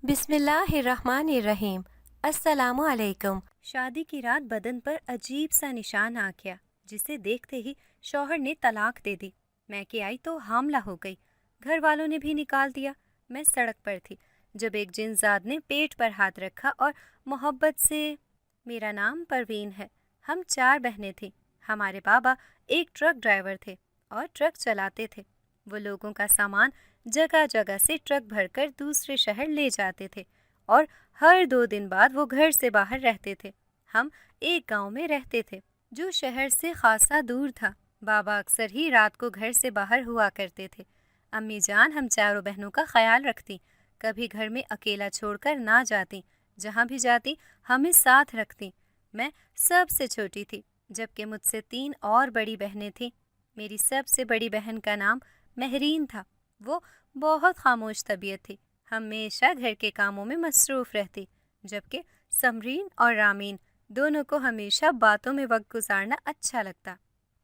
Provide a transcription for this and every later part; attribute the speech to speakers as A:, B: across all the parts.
A: بسم اللہ الرحمن الرحیم۔ السلام علیکم۔ شادی کی رات بدن پر عجیب سا نشان آ گیا، جسے دیکھتے ہی شوہر نے طلاق دے دی۔ میں کہ آئی تو حاملہ ہو گئی، گھر والوں نے بھی نکال دیا۔ میں سڑک پر تھی جب ایک جنزاد نے پیٹ پر ہاتھ رکھا اور محبت سے میرا نام پروین ہے، ہم 4 بہنیں تھیں۔ ہمارے بابا ایک ٹرک ڈرائیور تھے اور ٹرک چلاتے تھے۔ وہ لوگوں کا سامان جگہ جگہ سے ٹرک بھر کر دوسرے شہر لے جاتے تھے اور ہر 2 دن بعد وہ گھر سے باہر رہتے تھے۔ ہم ایک گاؤں میں رہتے تھے جو شہر سے خاصا دور تھا۔ بابا اکثر ہی رات کو گھر سے باہر ہوا کرتے تھے۔ امی جان ہم 4 بہنوں کا خیال رکھتی، کبھی گھر میں اکیلا چھوڑ کر نہ جاتی، جہاں بھی جاتی ہمیں ساتھ رکھتی۔ میں سب سے چھوٹی تھی، جبکہ مجھ سے 3 اور بڑی بہنیں تھیں۔ میری سب سے بڑی بہن کا نام مہرین تھا۔ وہ بہت خاموش طبیعت تھی، ہمیشہ گھر کے کاموں میں مصروف رہتی، جبکہ سمرین اور رامین دونوں کو ہمیشہ باتوں میں وقت گزارنا اچھا لگتا۔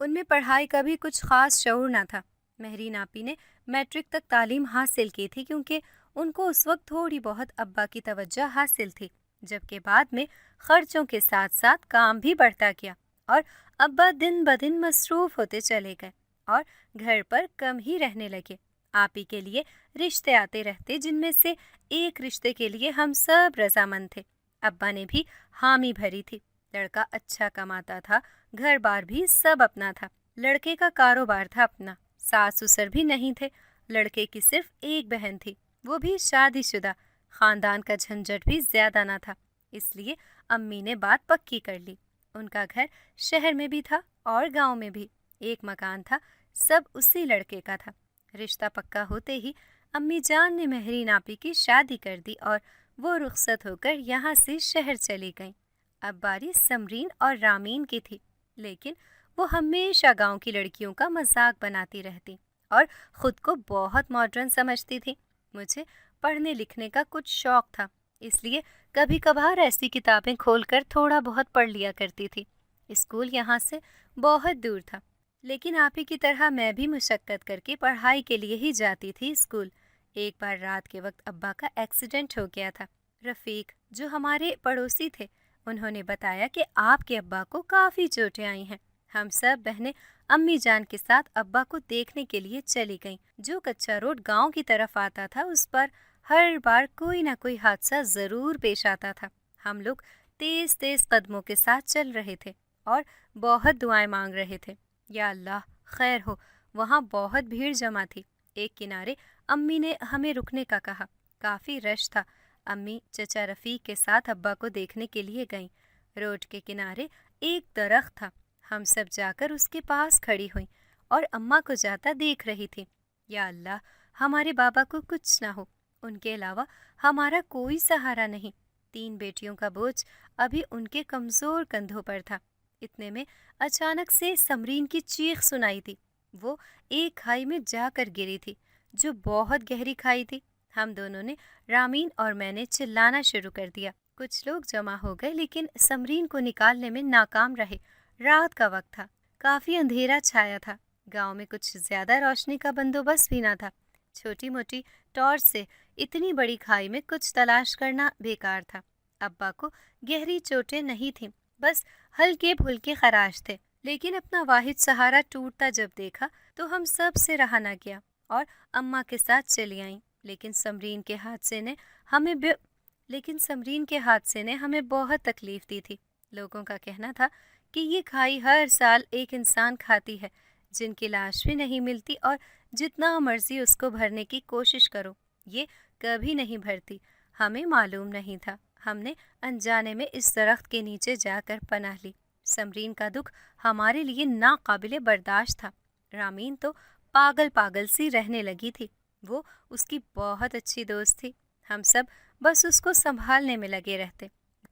A: ان میں پڑھائی کا بھی کچھ خاص شعور نہ تھا۔ مہرین آپی نے میٹرک تک تعلیم حاصل کی تھی کیونکہ ان کو اس وقت تھوڑی بہت ابا کی توجہ حاصل تھی، جبکہ بعد میں خرچوں کے ساتھ ساتھ کام بھی بڑھتا گیا اور ابا دن بدن مصروف ہوتے چلے گئے اور گھر پر کم ہی رہنے لگے۔ آپی کے لیے رشتے آتے رہتے، جن میں سے ایک رشتے کے لیے ہم سب رضامند تھے۔ ابا نے بھی حامی بھری تھی۔ لڑکا اچھا کماتا تھا، گھر بار بھی سب اپنا تھا۔ لڑکے کا کاروبار تھا اپنا، ساس سسر بھی نہیں تھے۔ لڑکے کی صرف ایک بہن تھی، وہ بھی شادی شدہ۔ خاندان کا جھنجھٹ بھی زیادہ نہ تھا، اس لیے امی نے بات پکی کر لی۔ ان کا گھر شہر میں بھی تھا اور گاؤں میں بھی۔ ایک مکان تھا، سب اسی لڑکے کا تھا۔ رشتہ پکا ہوتے ہی امی جان نے مہرین آپی کی شادی کر دی اور وہ رخصت ہو کر یہاں سے شہر چلی گئیں۔ اب باری سمرین اور رامین کی تھی، لیکن وہ ہمیشہ گاؤں کی لڑکیوں کا مذاق بناتی رہتی اور خود کو بہت ماڈرن سمجھتی تھی۔ مجھے پڑھنے لکھنے کا کچھ شوق تھا، اس لیے کبھی کبھار ایسی کتابیں کھول کر تھوڑا بہت پڑھ لیا کرتی تھی۔ اسکول یہاں سے بہت دور تھا، لیکن آپی کی طرح میں بھی مشقت کر کے پڑھائی کے لیے ہی جاتی تھی اسکول۔ ایک بار رات کے وقت ابا کا ایکسیڈنٹ ہو گیا تھا۔ رفیق جو ہمارے پڑوسی تھے، انہوں نے بتایا کہ آپ کے ابا کو کافی چوٹیں آئی ہیں۔ ہم سب بہنیں امی جان کے ساتھ ابا کو دیکھنے کے لیے چلی گئیں۔ جو کچا روڈ گاؤں کی طرف آتا تھا، اس پر ہر بار کوئی نہ کوئی حادثہ ضرور پیش آتا تھا۔ ہم لوگ تیز تیز قدموں کے ساتھ چل رہے تھے اور بہت دعائیں مانگ رہے تھے، یا اللہ خیر ہو۔ وہاں بہت بھیڑ جمع تھی۔ ایک کنارے امی نے ہمیں رکنے کا کہا، کافی رش تھا۔ امی چچا رفیق کے ساتھ ابا کو دیکھنے کے لیے گئیں۔ روڈ کے کنارے ایک درخت تھا، ہم سب جا کر اس کے پاس کھڑی ہوئیں اور اماں کو جاتا دیکھ رہی تھی۔ یا اللہ ہمارے بابا کو کچھ نہ ہو، ان کے علاوہ ہمارا کوئی سہارا نہیں۔ 3 بیٹیوں کا بوجھ ابھی ان کے کمزور کندھوں پر تھا۔ اتنے میں اچانک سے سمرین کی چیخ سنائی تھی۔ وہ ایک کھائی میں جا کر گری تھی، جو بہت گہری کھائی تھی۔ ہم دونوں نے، رامین اور میں نے، چلانا شروع کر دیا۔ کچھ لوگ جمع ہو گئے، لیکن سمرین کو نکالنے میں ناکام رہے۔ رات کا وقت تھا، کافی اندھیرا چھایا تھا۔ گاؤں میں کچھ زیادہ روشنی کا بندوبست بھی نہ تھا۔ چھوٹی موٹی ٹارچ سے اتنی بڑی کھائی میں کچھ تلاش کرنا بیکار تھا۔ ابا کو گہری چوٹیں نہیں تھیں، بس ہلکے پھلکے خراش تھے، لیکن اپنا واحد سہارا ٹوٹتا جب دیکھا تو ہم سب سے رہا نہ گیا اور اماں کے ساتھ چلی آئیں۔ لیکن سمرین کے حادثے نے ہمیں بہت تکلیف دی تھی۔ لوگوں کا کہنا تھا کہ یہ کھائی ہر سال ایک انسان کھاتی ہے، جن کی لاش بھی نہیں ملتی، اور جتنا مرضی اس کو بھرنے کی کوشش کرو، یہ کبھی نہیں بھرتی۔ ہمیں معلوم نہیں تھا، ہم نے انجانے میں اس درخت کے نیچے جا کر پناہ لی۔ سمرین کا دکھ ہمارے لیے ناقابل برداشت تھا۔ رامین تو پاگل سی رہنے لگی تھی، وہ اس کی بہت اچھی دوست تھی۔ ہم سب بس اس کو سنبھالنے میں لگے رہتے۔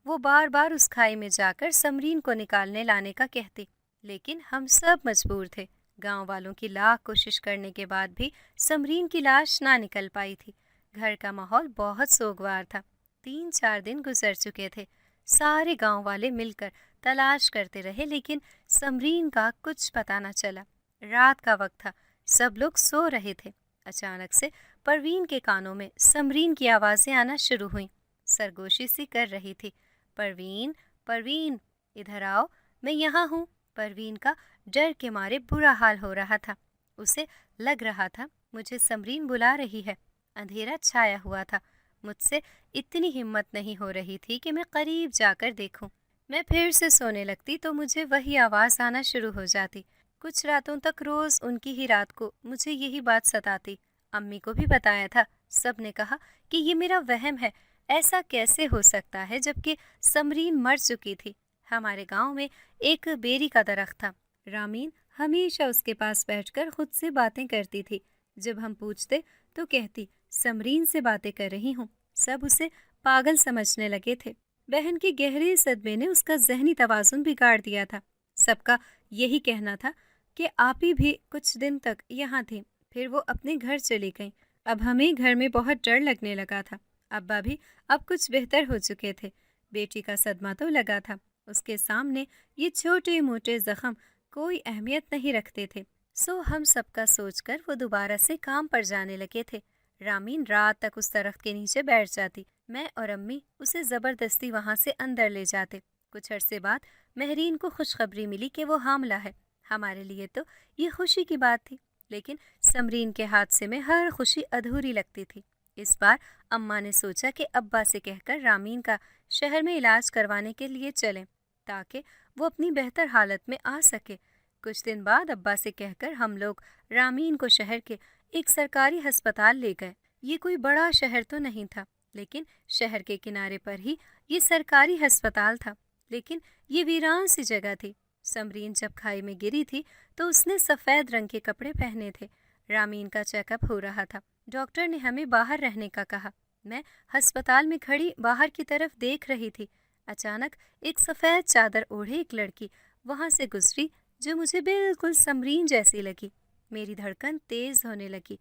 A: وہ بار بار اس کھائی میں جا کر سمرین کو نکالنے لانے کا کہتی، لیکن ہم سب مجبور تھے۔ گاؤں والوں کی لاکھ کوشش کرنے کے بعد بھی سمرین کی لاش نہ نکل پائی تھی۔ گھر کا ماحول بہت سوگوار تھا۔ 3-4 دن گزر چکے تھے، سارے گاؤں والے مل کر تلاش کرتے رہے، لیکن سمرین کا کچھ پتہ نہ چلا۔ رات کا وقت تھا، سب لوگ سو رہے تھے۔ اچانک سے پروین کے کانوں میں سمرین کی آوازیں آنا شروع ہوئیں۔ سرگوشی سی کر رہی تھی، پروین پروین ادھر آؤ، میں یہاں ہوں۔ پروین کا ڈر کے مارے برا حال ہو رہا تھا۔ اسے لگ رہا تھا مجھے سمرین بلا رہی ہے۔ اندھیرا چھایا ہوا تھا، مجھ سے اتنی ہمت نہیں ہو رہی تھی کہ میں قریب جا کر دیکھوں۔ میں پھر سے سونے لگتی تو مجھے وہی آواز آنا شروع ہو جاتی۔ کچھ راتوں تک روز ان کی ہی رات کو مجھے یہی بات ستاتی۔ امی کو بھی بتایا تھا، سب نے کہا کہ یہ میرا وہم ہے، ایسا کیسے ہو سکتا ہے جبکہ سمرین مر چکی تھی۔ ہمارے گاؤں میں ایک بیری کا درخت تھا، رامین ہمیشہ اس کے پاس بیٹھ کر خود سے باتیں کرتی تھی۔ جب ہم پوچھتے تو کہتی سمرین سے باتیں کر رہی ہوں۔ سب اسے پاگل سمجھنے لگے تھے۔ بہن کے گہرے صدمے نے اس کا ذہنی توازن بگاڑ دیا تھا۔ سب کا یہی کہنا تھا کہ آپی بھی کچھ دن تک یہاں تھی، پھر وہ اپنے گھر چلی گئیں۔ اب ہمیں گھر میں بہت ڈر لگنے لگا تھا۔ ابا بھی اب کچھ بہتر ہو چکے تھے۔ بیٹی کا صدمہ تو لگا تھا، اس کے سامنے یہ چھوٹے موٹے زخم کوئی اہمیت نہیں رکھتے تھے۔ سو ہم سب کا سوچ کر وہ دوبارہ سے کام پر جانے لگے تھے۔ رامین رات تک اس درخت کے نیچے بیٹھ جاتی، میں اور امی اسے زبردستی وہاں سے اندر لے جاتے۔ کچھ عرصے بعد مہرین کو خوشخبری ملی کہ وہ حاملہ ہے۔ ہمارے لیے تو یہ خوشی کی بات تھی، لیکن سمرین کے حادثے میں ہر خوشی ادھوری لگتی تھی۔ اس بار اماں نے سوچا کہ ابا سے کہہ کر رامین کا شہر میں علاج کروانے کے لیے چلیں تاکہ وہ اپنی بہتر حالت میں آ سکے۔ کچھ دن بعد ابا سے کہہ کر ہم لوگ رامین کو شہر کے ایک سرکاری ہسپتال لے گئے۔ یہ کوئی بڑا شہر تو نہیں تھا، لیکن شہر کے کنارے پر ہی یہ سرکاری ہسپتال تھا، لیکن یہ ویران سی جگہ تھی۔ سمرین جب کھائی میں گری تھی تو اس نے سفید رنگ کے کپڑے پہنے تھے۔ رامین کا چیک اپ ہو رہا تھا، ڈاکٹر نے ہمیں باہر رہنے کا کہا۔ میں ہسپتال میں کھڑی باہر کی طرف دیکھ رہی تھی۔ اچانک ایک سفید چادر اوڑھے ایک لڑکی وہاں سے گزری جو مجھے بالکل سمرین جیسی لگی۔ میری دھڑکن تیز ہونے لگی۔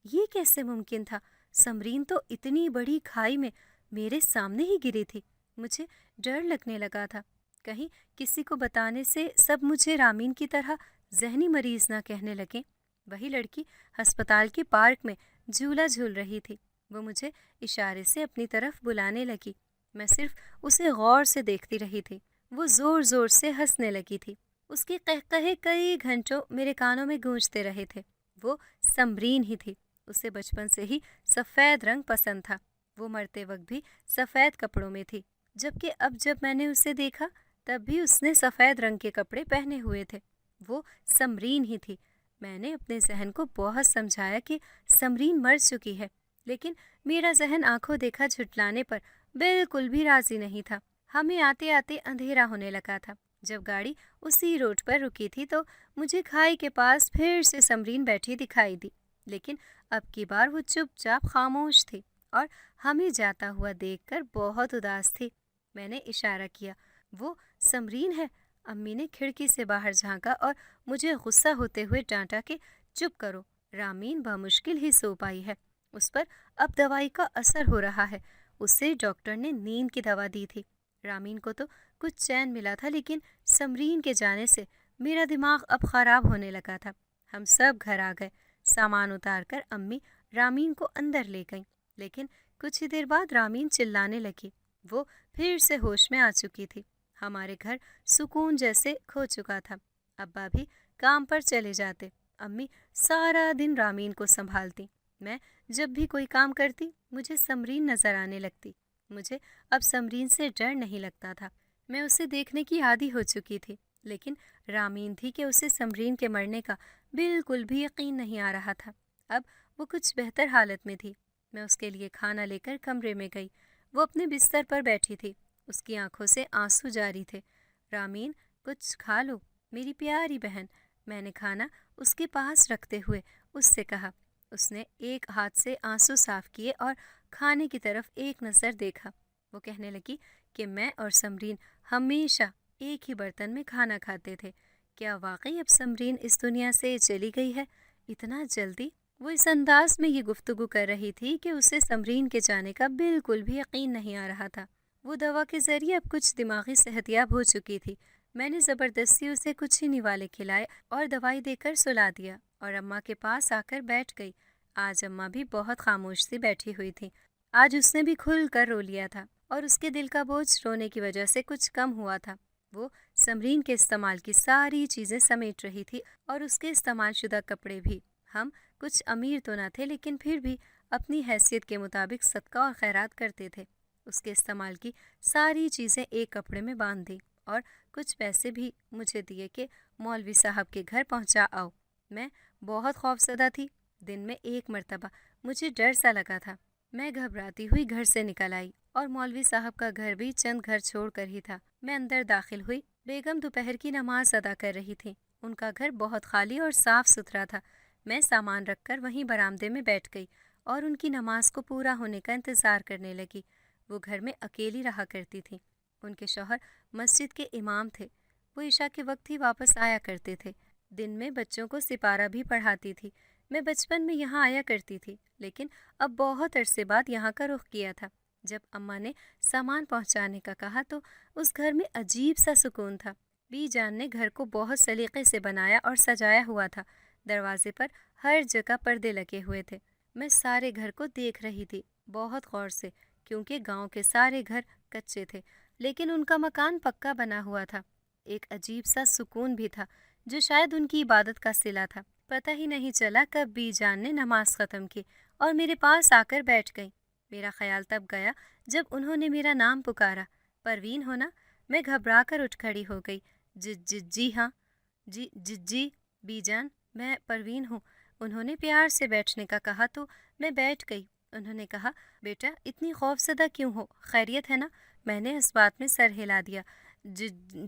A: یہ کیسے ممکن تھا؟ سمرین تو اتنی بڑی کھائی میں میرے سامنے ہی گری تھی۔ مجھے ڈر لگنے لگا تھا، کہیں کسی کو بتانے سے سب مجھے رامین کی طرح ذہنی مریض نہ کہنے لگیں۔ وہی لڑکی ہسپتال کے پارک میں جھولا جھول رہی تھی۔ وہ مجھے اشارے سے اپنی طرف بلانے لگی۔ میں صرف اسے غور سے دیکھتی رہی تھی۔ وہ زور زور سے ہنسنے لگی تھی۔ اس کے قہقہے کئی گھنٹوں میرے کانوں میں گونجتے رہے تھے۔ وہ سمرین ہی تھی۔ اسے بچپن سے ہی سفید رنگ پسند تھا۔ وہ مرتے وقت بھی سفید کپڑوں میں تھی، جبکہ اب جب میں نے اسے دیکھا تب بھی اس نے سفید رنگ کے کپڑے پہنے ہوئے تھے۔ وہ سمرین ہی تھی۔ میں نے اپنے ذہن کو بہت سمجھایا کہ سمرین مر چکی ہے، لیکن میرا ذہن آنکھوں دیکھا جھٹلانے پر بالکل بھی راضی نہیں تھا۔ ہمیں آتے آتے اندھیرا ہونے لگا تھا۔ جب گاڑی اسی روڈ پر رکی تھی تو مجھے کھائی کے پاس پھر سے سمرین بیٹھی دکھائی دی، لیکن اب کی بار وہ چپ چاپ خاموش تھی اور ہمیں جاتا ہوا دیکھ کر بہت اداس تھی۔ میں نے اشارہ کیا، وہ سمرین ہے۔ امی نے کھڑکی سے باہر جھانکا اور مجھے غصہ ہوتے ہوئے ڈانٹا کہ چپ کرو، رامین بمشکل ہی سو پائی ہے، اس پر اب دوائی کا اثر ہو رہا ہے۔ اسے ڈاکٹر نے نیند کی دوا دی تھی۔ رامین کو تو کچھ چین ملا تھا، لیکن سمرین کے جانے سے میرا دماغ اب خراب ہونے لگا تھا۔ ہم سب گھر آ گئے۔ سامان اتار کر امی رامین کو اندر لے گئیں، لیکن کچھ ہی دیر بعد رامین چلانے لگی۔ وہ پھر سے ہوش میں آ چکی تھی۔ ہمارے گھر سکون جیسے کھو چکا تھا۔ ابا بھی کام پر چلے جاتے، امی سارا دن رامین کو سنبھالتی۔ میں جب بھی کوئی کام کرتی مجھے سمرین نظر آنے لگتی۔ مجھے اب سمرین سے ڈر نہیں لگتا تھا۔ میں اسے دیکھنے کی عادی ہو چکی تھی، لیکن رامین تھی کہ اسے سمرین کے مرنے کا بالکل بھی یقین نہیں آ رہا تھا۔ اب وہ کچھ بہتر حالت میں تھی۔ میں اس کے لیے کھانا لے کر کمرے میں گئی۔ وہ اپنے بستر پر بیٹھی تھی، اس کی آنکھوں سے آنسو جاری تھے۔ رامین کچھ کھا لو میری پیاری بہن، میں نے کھانا اس کے پاس رکھتے ہوئے اس سے کہا۔ اس نے ایک ہاتھ سے آنسو صاف کیے اور کھانے کی طرف ایک نظر دیکھا۔ وہ کہنے لگی کہ میں اور سمرین ہمیشہ ایک ہی برتن میں کھانا کھاتے تھے۔ کیا واقعی اب سمرین اس دنیا سے چلی گئی ہے؟ اتنا جلدی؟ وہ اس انداز میں یہ گفتگو کر رہی تھی کہ اسے سمرین کے جانے کا بالکل بھی یقین نہیں آ رہا تھا۔ وہ دوا کے ذریعے اب کچھ دماغی صحت یاب ہو چکی تھی۔ میں نے زبردستی اسے کچھ ہی نوالے کھلائے اور دوائی دے کر سلا دیا اور اماں کے پاس آ کر بیٹھ گئی۔ آج اماں بھی بہت خاموش سی بیٹھی ہوئی تھی۔ آج اس نے بھی کھل کر رو لیا تھا اور اس کے دل کا بوجھ رونے کی وجہ سے کچھ کم ہوا تھا۔ وہ سمرین کے استعمال کی ساری چیزیں سمیٹ رہی تھی اور اس کے استعمال شدہ کپڑے بھی۔ ہم کچھ امیر تو نہ تھے لیکن پھر بھی اپنی حیثیت کے مطابق صدقہ اور خیرات کرتے تھے۔ اس کے استعمال کی ساری چیزیں ایک کپڑے میں باندھ دی اور کچھ پیسے بھی مجھے دیے کہ مولوی صاحب کے گھر پہنچا آؤ۔ میں بہت خوفزدہ تھی۔ دن میں ایک مرتبہ مجھے ڈر سا لگا تھا۔ میں گھبراتی ہوئی گھر سے نکل آئی اور مولوی صاحب کا گھر بھی چند گھر چھوڑ کر ہی تھا۔ میں اندر داخل ہوئی۔ بیگم دوپہر کی نماز ادا کر رہی تھی۔ ان کا گھر بہت خالی اور صاف ستھرا تھا۔ میں سامان رکھ کر وہیں برآمدے میں بیٹھ گئی اور ان کی نماز کو پورا ہونے کا انتظار کرنے لگی۔ وہ گھر میں اکیلی رہا کرتی تھی۔ ان کے شوہر مسجد کے امام تھے۔ وہ عشاء کے وقت ہی واپس آیا کرتے تھے۔ دن میں بچوں کو سپارہ بھی پڑھاتی تھی۔ میں بچپن میں یہاں آیا کرتی تھی لیکن اب بہت عرصے بعد یہاں کا رخ کیا تھا۔ جب اماں نے سامان پہنچانے کا کہا تو اس گھر میں عجیب سا سکون تھا۔ بی جان نے گھر کو بہت سلیقے سے بنایا اور سجایا ہوا تھا۔ دروازے پر ہر جگہ پردے لگے ہوئے تھے۔ میں سارے گھر کو دیکھ رہی تھی بہت غور سے، کیونکہ گاؤں کے سارے گھر کچے تھے لیکن ان کا مکان پکا بنا ہوا تھا۔ ایک عجیب سا سکون بھی تھا جو شاید ان کی عبادت کا صلہ تھا۔ پتہ ہی نہیں چلا کب بی جان نے نماز ختم کی اور میرے پاس آ کر بیٹھ گئی۔ میرا خیال تب گیا جب انہوں نے میرا نام پکارا، پروین ہونا؟ میں گھبرا کر اٹھ کھڑی ہو گئی۔ جی ہاں، جی بی جان، میں پروین ہوں۔ انہوں نے پیار سے بیٹھنے کا کہا تو میں بیٹھ گئی۔ انہوں نے کہا، بیٹا اتنی خوفزدہ کیوں ہو؟ خیریت ہے نا؟ میں نے اس بات میں سر ہلا دیا۔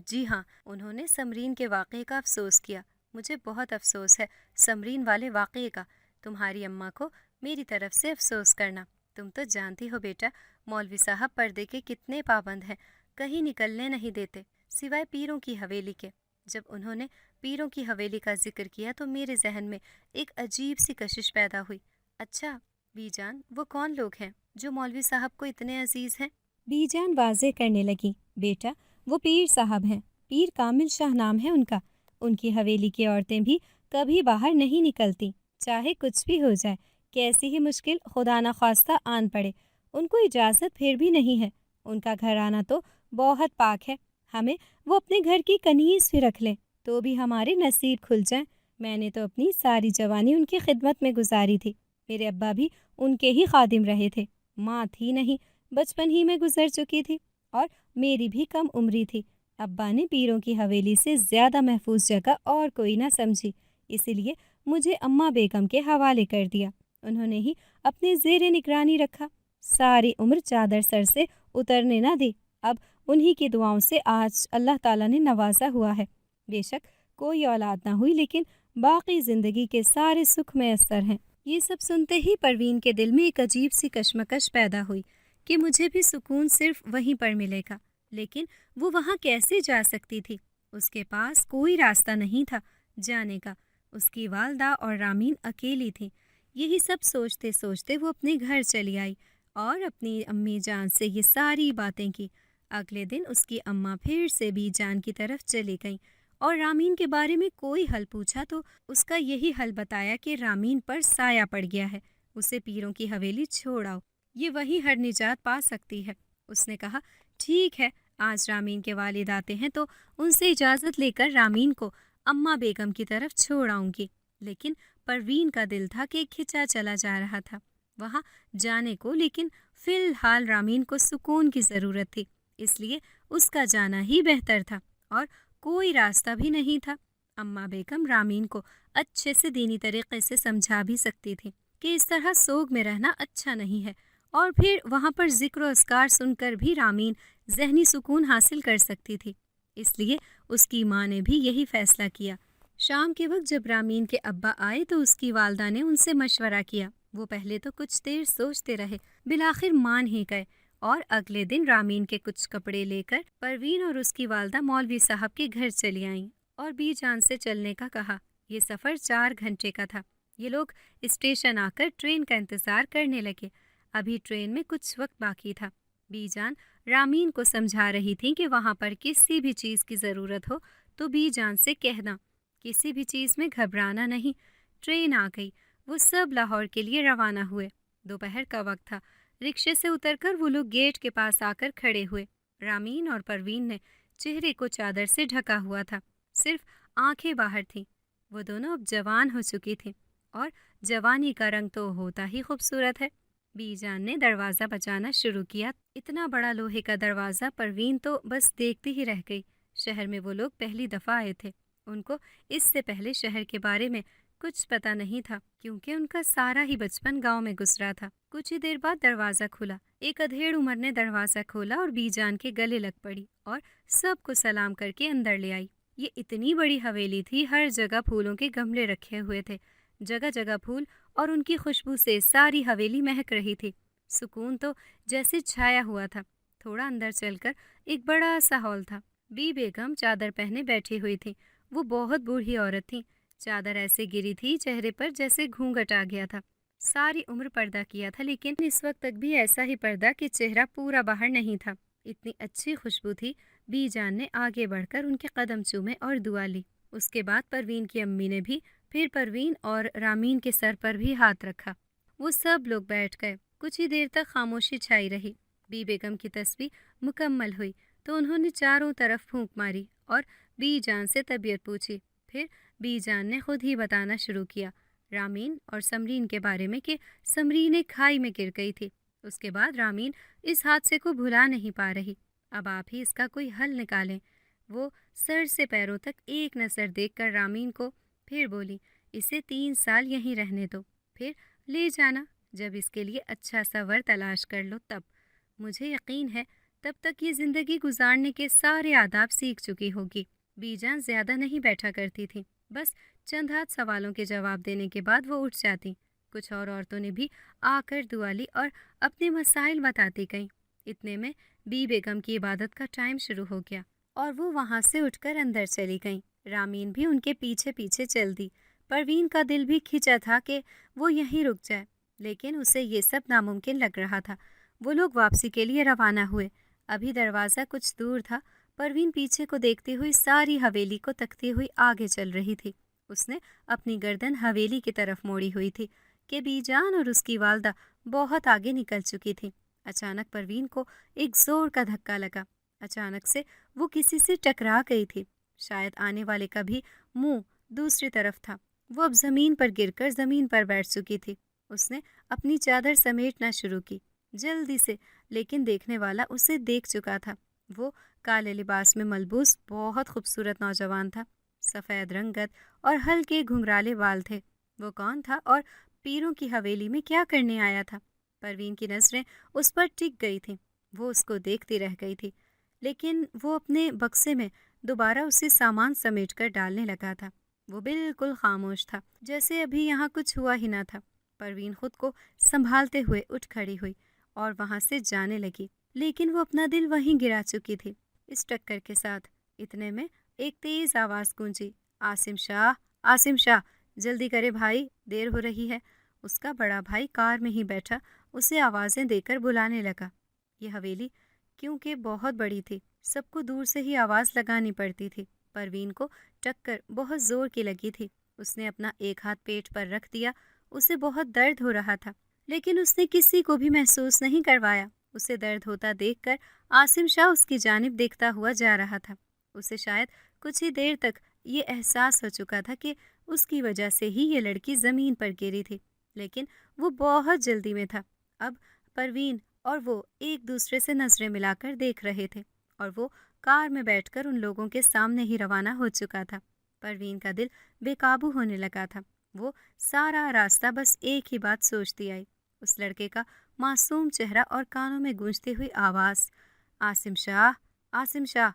A: جی ہاں۔ انہوں نے سمرین کے واقعے کا افسوس کیا۔ مجھے بہت افسوس ہے سمرین والے واقعے کا۔ تمہاری اماں کو میری طرف سے افسوس کرنا۔ تم تو جانتی ہو بیٹا، مولوی صاحب پردے کے کتنے پابند ہیں، کہیں نکلنے نہیں دیتے سوائے پیروں کی حویلی کے۔ جب انہوں نے پیروں کی حویلی کا ذکر کیا تو میرے ذہن میں ایک عجیب سی کشش پیدا ہوئی۔ اچھا بی جان، وہ کون لوگ ہیں جو مولوی صاحب کو اتنے عزیز ہیں؟ بی جان واضح کرنے لگی، بیٹا وہ پیر صاحب ہیں، پیر کامل شاہ نام ہے ان کا۔ ان کی حویلی کی عورتیں بھی کبھی باہر نہیں نکلتی، چاہے کچھ بھی ہو جائے، کیسی ہی مشکل خدا نخواستہ آن پڑے، ان کو اجازت پھر بھی نہیں ہے۔ ان کا گھرانہ تو بہت پاک ہے، ہمیں وہ اپنے گھر کی کنیز بھی رکھ لیں تو بھی ہمارے نصیب کھل جائیں۔ میں نے تو اپنی ساری جوانی ان کی خدمت میں گزاری تھی۔ میرے ابا بھی ان کے ہی خادم رہے تھے۔ ماں تھی نہیں، بچپن ہی میں گزر چکی تھی اور میری بھی کم عمری تھی۔ ابا نے پیروں کی حویلی سے زیادہ محفوظ جگہ اور کوئی نہ سمجھی، اسی لیے مجھے اماں بیگم کے حوالے کر دیا۔ انہوں نے ہی اپنے زیر نگرانی رکھا، ساری عمر چادر سر سے اترنے نہ دی۔ اب انہی کی دعاؤں سے آج اللہ تعالیٰ نے نوازا ہوا ہے۔ بے شک کوئی اولاد نہ ہوئی لیکن باقی زندگی کے سارے سکھ میسر ہیں۔ یہ سب سنتے ہی پروین کے دل میں ایک عجیب سی کشمکش پیدا ہوئی کہ مجھے بھی سکون صرف وہیں پر ملے گا، لیکن وہ وہاں کیسے جا سکتی تھی؟ اس کے پاس کوئی راستہ نہیں تھا جانے کا۔ اس کی والدہ اور رامین اکیلی تھی۔ یہی سب سوچتے سوچتے وہ اپنے گھر چلی آئی اور اپنی امی جان سے یہ ساری باتیں کی۔ اگلے دن اس کی اماں پھر سے بی جان کی طرف چلی گئیں اور رامین کے بارے میں کوئی حل پوچھا تو اس کا یہی حل بتایا کہ رامین پر سایہ پڑ گیا ہے، اسے پیروں کی حویلی چھوڑ آؤ، یہ وہی ہر نجات پا سکتی ہے۔ اس نے کہا، ٹھیک ہے، آج رامین کے والد آتے ہیں تو ان سے اجازت لے کر رامین کو اماں بیگم کی طرف چھوڑ آؤں گی۔ لیکن پروین کا دل تھا کہ کھچا چلا جا رہا تھا وہاں جانے کو، لیکن فی الحال رامین کو سکون کی ضرورت تھی، اس لیے اس کا جانا ہی بہتر تھا اور کوئی راستہ بھی نہیں تھا۔ اماں بیگم رامین کو اچھے سے دینی طریقے سے سمجھا بھی سکتی تھی کہ اس طرح سوگ میں رہنا اچھا نہیں ہے، اور پھر وہاں پر ذکر و اذکار سن کر بھی رامین ذہنی سکون حاصل کر سکتی تھی، اس لیے اس کی ماں نے بھی یہی فیصلہ کیا۔ شام کے وقت جب رامین کے ابا آئے تو اس کی والدہ نے ان سے مشورہ کیا۔ وہ پہلے تو کچھ دیر سوچتے رہے، بالآخر مان ہی گئے اور اگلے دن رامین کے کچھ کپڑے لے کر پروین اور اس کی والدہ مولوی صاحب کے گھر چلی آئیں اور بی جان سے چلنے کا کہا۔ یہ سفر 4 گھنٹے کا تھا۔ یہ لوگ اسٹیشن آ کر ٹرین کا انتظار کرنے لگے۔ ابھی ٹرین میں کچھ وقت باقی تھا۔ بی جان رامین کو سمجھا رہی تھیں کہ وہاں پر کسی بھی چیز کی ضرورت ہو تو بی جان سے کہنا، کسی بھی چیز میں گھبرانا نہیں۔ ٹرین آ گئی، وہ سب لاہور کے لیے روانہ ہوئے۔ دوپہر کا وقت تھا۔ رکشے سے اتر کر وہ لوگ گیٹ کے پاس آ کر کھڑے ہوئے۔ رامین اور پروین نے چہرے کو چادر سے ڈھکا ہوا تھا، صرف آنکھیں باہر تھیں۔ وہ دونوں اب جوان ہو چکی تھیں، اور جوانی کا رنگ تو ہوتا ہی خوبصورت ہے۔ بی جان نے دروازہ بجانا شروع کیا۔ اتنا بڑا لوہے کا دروازہ، پروین تو بس دیکھتی ہی رہ گئی۔ شہر میں وہ لوگ پہلی دفعہ آئے تھے۔ ان کو اس سے پہلے شہر کے بارے میں کچھ پتہ نہیں تھا، کیونکہ ان کا سارا ہی بچپن گاؤں میں گزرا تھا۔ کچھ ہی دیر بعد دروازہ کھلا۔ ایک ادھیڑ عمر نے دروازہ کھولا اور بی جان کے گلے لگ پڑی اور سب کو سلام کر کے اندر لے آئی۔ یہ اتنی بڑی حویلی تھی، ہر جگہ پھولوں کے گملے رکھے ہوئے تھے، جگہ جگہ پھول، اور ان کی خوشبو سے ساری حویلی مہک رہی تھی۔ سکون تو جیسے چھایا ہوا تھا۔ تھوڑا اندر چل کر ایک بڑا سا ہال تھا۔ بی بیگم چادر پہنے بیٹھی ہوئی تھی۔ وہ بہت بوڑھی عورت تھی۔ چادر ایسے گری تھی چہرے پر جیسے گھونگھٹ آ گیا تھا۔ ساری عمر پردہ کیا تھا، لیکن اس وقت تک بھی ایسا ہی پردہ کہ چہرہ پورا باہر نہیں تھا۔ اتنی اچھی خوشبو تھی۔ بی جان نے آگے بڑھ کر ان کے قدم چومے اور دعا لی۔ اس کے بعد پروین کی امی نے بھی، پھر پروین اور رامین کے سر پر بھی ہاتھ رکھا۔ وہ سب لوگ بیٹھ گئے۔ کچھ ہی دیر تک خاموشی چھائی رہی۔ بی بیگم کی تسبیح مکمل ہوئی تو انہوں نے چاروں طرف پھونک ماری اور بی جان سے طبیعت پوچھی۔ پھر بی جان نے خود ہی بتانا شروع کیا، رامین اور سمرین کے بارے میں، کہ سمرین ایک کھائی میں گر گئی تھی۔ اس کے بعد رامین اس حادثے کو بھلا نہیں پا رہی۔ اب آپ ہی اس کا کوئی حل نکالیں۔ وہ سر سے پیروں تک ایک نظر دیکھ کر رامین کو پھر بولی، اسے 3 سال یہیں رہنے دو، پھر لے جانا۔ جب اس کے لیے اچھا سا ور تلاش کر لو تب۔ مجھے یقین ہے تب تک یہ زندگی گزارنے کے سارے آداب سیکھ چکی ہوگی۔ بی جان زیادہ نہیں بیٹھا کرتی تھی، بس چند ہاتھ سوالوں کے جواب دینے کے بعد وہ اٹھ جاتی۔ کچھ اور عورتوں نے بھی آ کر دعا لی اور اپنے مسائل بتاتی گئیں۔ اتنے میں بی بیگم کی عبادت کا ٹائم شروع ہو گیا اور وہ وہاں سے اٹھ کر اندر چلی گئیں۔ رامین بھی ان کے پیچھے پیچھے چل دی۔ پروین کا دل بھی کھنچا تھا کہ وہ یہیں رک جائے، لیکن اسے یہ سب ناممکن لگ رہا تھا۔ وہ لوگ واپسی کے لیے روانہ ہوئے۔ ابھی دروازہ کچھ دور تھا۔ پروین پیچھے کو دیکھتے ہوئی ساری حویلی کو تکتی ہوئی آگے چل رہی تھی۔ اس نے اپنی گردن حویلی کی طرف موڑی ہوئی تھی کہ بی جان اور اس کی والدہ بہت آگے نکل چکی تھی۔ اچانک پروین کو ایک زور کا دھکا لگا۔ اچانک سے وہ کسی سے ٹکرا گئی تھی۔ شاید آنے والے کا بھی منہ دوسری طرف تھا۔ وہ اب زمین پر گر کر زمین پر بیٹھ چکی تھی۔ اس نے اپنی چادر سمیٹنا شروع کی، جلدی سے، لیکن دیکھنے والا اسے دیکھ چکا تھا۔ وہ کالے لباس میں ملبوس بہت خوبصورت نوجوان تھا۔ سفید رنگت اور ہلکے گھنگرالے بال تھے۔ وہ کون تھا اور پیروں کی حویلی میں کیا کرنے آیا تھا؟ پروین کی نظریں اس پر ٹک گئی تھیں۔ وہ اس کو دیکھتی رہ گئی تھی، لیکن وہ اپنے بکسے میں دوبارہ اسے سامان سمیٹ کر ڈالنے لگا تھا۔ وہ بالکل خاموش تھا، جیسے ابھی یہاں کچھ ہوا ہی نہ تھا۔ پروین خود کو سنبھالتے ہوئے اٹھ کھڑی ہوئی اور وہاں سے جانے لگی، لیکن وہ اپنا دل وہیں گرا چکی تھی، اس ٹکر کے ساتھ۔ اتنے میں ایک تیز آواز گونجی، عاصم شاہ، عاصم شاہ، جلدی کرے بھائی، دیر ہو رہی ہے۔ اس کا بڑا بھائی کار میں ہی بیٹھا اسے آوازیں دے کر بلانے لگا۔ یہ حویلی کیونکہ بہت بڑی تھی، سب کو دور سے ہی آواز لگانی پڑتی تھی۔ پروین کو ٹکر بہت زور کی لگی تھی۔ اس نے اپنا ایک ہاتھ پیٹ پر رکھ دیا۔ اسے بہت درد ہو رہا تھا، لیکن اس نے کسی کو بھی محسوس نہیں کروایا۔ اسے درد ہوتا دیکھ کر عاصم شاہ اس کی جانب دیکھتا ہوا جا رہا تھا۔ اسے شاید کچھ ہی دیر تک یہ احساس ہو چکا تھا کہ اس کی وجہ سے ہی یہ لڑکی زمین پر گری تھی، لیکن وہ بہت جلدی میں تھا۔ اب پروین اور وہ ایک دوسرے سے نظریں ملا کر دیکھ رہے تھے، اور وہ کار میں بیٹھ کر ان لوگوں کے سامنے ہی روانہ ہو چکا تھا۔ پروین کا دل بے قابو ہونے لگا تھا۔ وہ سارا راستہ بس ایک ہی بات سوچتی آئی، اس لڑکے کا معصوم چہرہ اور کانوں میں گونجتی ہوئی آواز، عاصم شاہ، عاصم شاہ،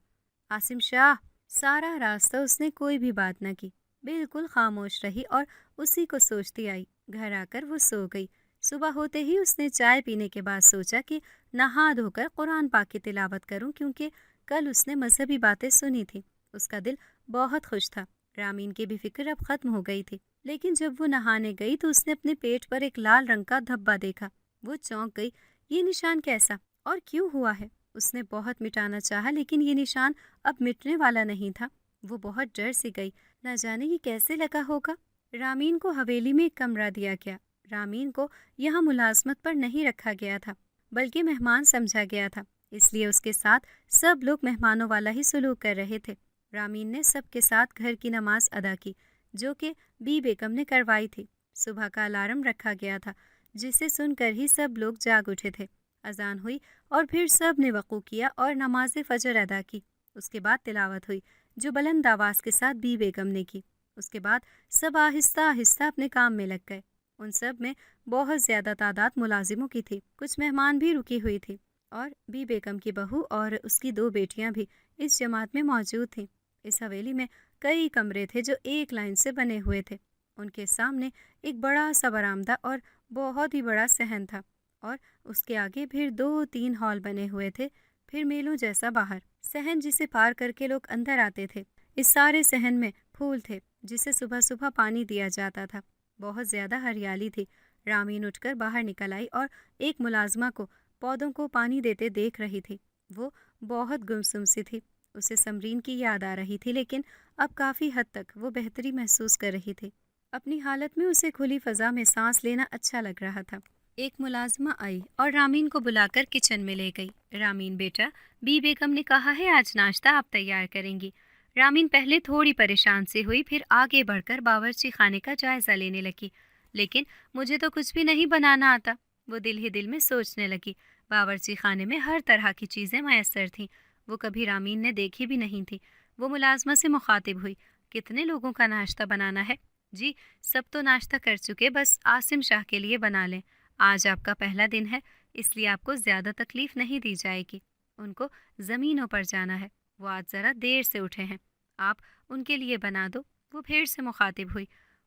A: عاصم شاہ۔ سارا راستہ اس نے کوئی بھی بات نہ کی، بالکل خاموش رہی اور اسی کو سوچتی آئی۔ گھر آ کر وہ سو گئی۔ صبح ہوتے ہی اس نے چائے پینے کے بعد سوچا کہ نہا دھو کر قرآن پاک کی تلاوت کروں، کیونکہ کل اس نے مذہبی باتیں سنی تھی۔ اس کا دل بہت خوش تھا۔ رامین کی بھی فکر اب ختم ہو گئی تھی، لیکن جب وہ نہانے گئی تو اس نے اپنے پیٹ پر ایک لال رنگ کا دھبا دیکھا۔ وہ چونک گئی۔ یہ نشان کیسا اور کیوں ہوا ہے؟ اس نے بہت مٹانا چاہا، لیکن یہ نشان اب مٹنے والا نہیں تھا۔ وہ بہت ڈر سی گئی، نہ جانے یہ کیسے لگا ہوگا۔ رامین کو حویلی میں ایک کمرہ دیا گیا۔ رامین کو یہاں ملازمت پر نہیں رکھا گیا تھا بلکہ مہمان سمجھا گیا تھا، اس لیے اس کے ساتھ سب لوگ مہمانوں والا ہی سلوک کر رہے تھے۔ رامین نے سب کے ساتھ گھر کی نماز ادا کی جو کہ بی بیگم نے کروائی تھی۔ صبح کا الارم رکھا گیا تھا جسے سن کر ہی سب لوگ جاگ اٹھے تھے۔ اذان ہوئی اور پھر سب نے وقوع کیا اور نماز فجر ادا کی۔ اس کے بعد تلاوت ہوئی جو بلند آواز کے ساتھ بی بیگم نے کی۔ اس کے بعد سب آہستہ آہستہ اپنے کام میں لگ گئے۔ ان سب میں بہت زیادہ تعداد ملازموں کی تھی، کچھ مہمان بھی رکی ہوئی تھی اور بی بیگم کی بہو اور اس کی 2 بیٹیاں بھی اس جماعت میں موجود تھیں۔ اس حویلی میں کئی کمرے تھے جو ایک لائن سے بنے ہوئے تھے۔ ان کے سامنے ایک بڑا سا برآمدہ اور بہت ہی بڑا صحن تھا اور اس کے آگے پھر 2-3 ہال بنے ہوئے تھے، پھر میلوں جیسا باہر۔ صحن جسے پار کر کے لوگ اندر آتے تھے۔ اس سارے صحن میں پھول تھے جسے صبح صبح پانی دیا جاتا تھا۔ بہت زیادہ ہریالی تھی۔ رامین اٹھ کر باہر نکل آئی اور ایک ملازمہ کو پودوں کو پانی دیتے دیکھ رہی تھی۔ وہ بہت گمسم سی تھی۔ اسے سمرین کی یاد آ رہی تھی لیکن اب کافی حد تک وہ بہتری محسوس کر رہی تھی۔ اپنی حالت میں اسے کھلی فضا میں سانس لینا اچھا لگ رہا تھا۔ ایک ملازمہ آئی اور رامین کو بلا کر کچن میں لے گئی۔ رامین بیٹا، بی بیگم نے کہا ہے آج ناشتہ آپ تیار کریں گی۔ رامین پہلے تھوڑی پریشان سی ہوئی، پھر آگے بڑھ کر باورچی خانے کا جائزہ لینے لگی۔ لیکن مجھے تو کچھ بھی نہیں بنانا آتا، وہ دل ہی دل میں سوچنے لگی۔ باورچی خانے میں ہر طرح کی چیزیں میسر تھیں، وہ کبھی رامین نے دیکھی بھی نہیں تھی۔ وہ ملازمہ سے مخاطب ہوئی، کتنے لوگوں کا ناشتہ بنانا ہے؟ جی سب تو ناشتہ کر چکے، بس عاصم شاہ کے لیے بنا لیں۔ آج آپ کا پہلا دن ہے اس لیے آپ کو زیادہ تکلیف نہیں دی جائے گی۔ ان کو زمینوں پر جانا ہے، وہ آج ذرا دیر سے اٹھے ہیں، آپ ان کے لیے بنا دو۔ وہ پھر سے مخاطب ہوئی،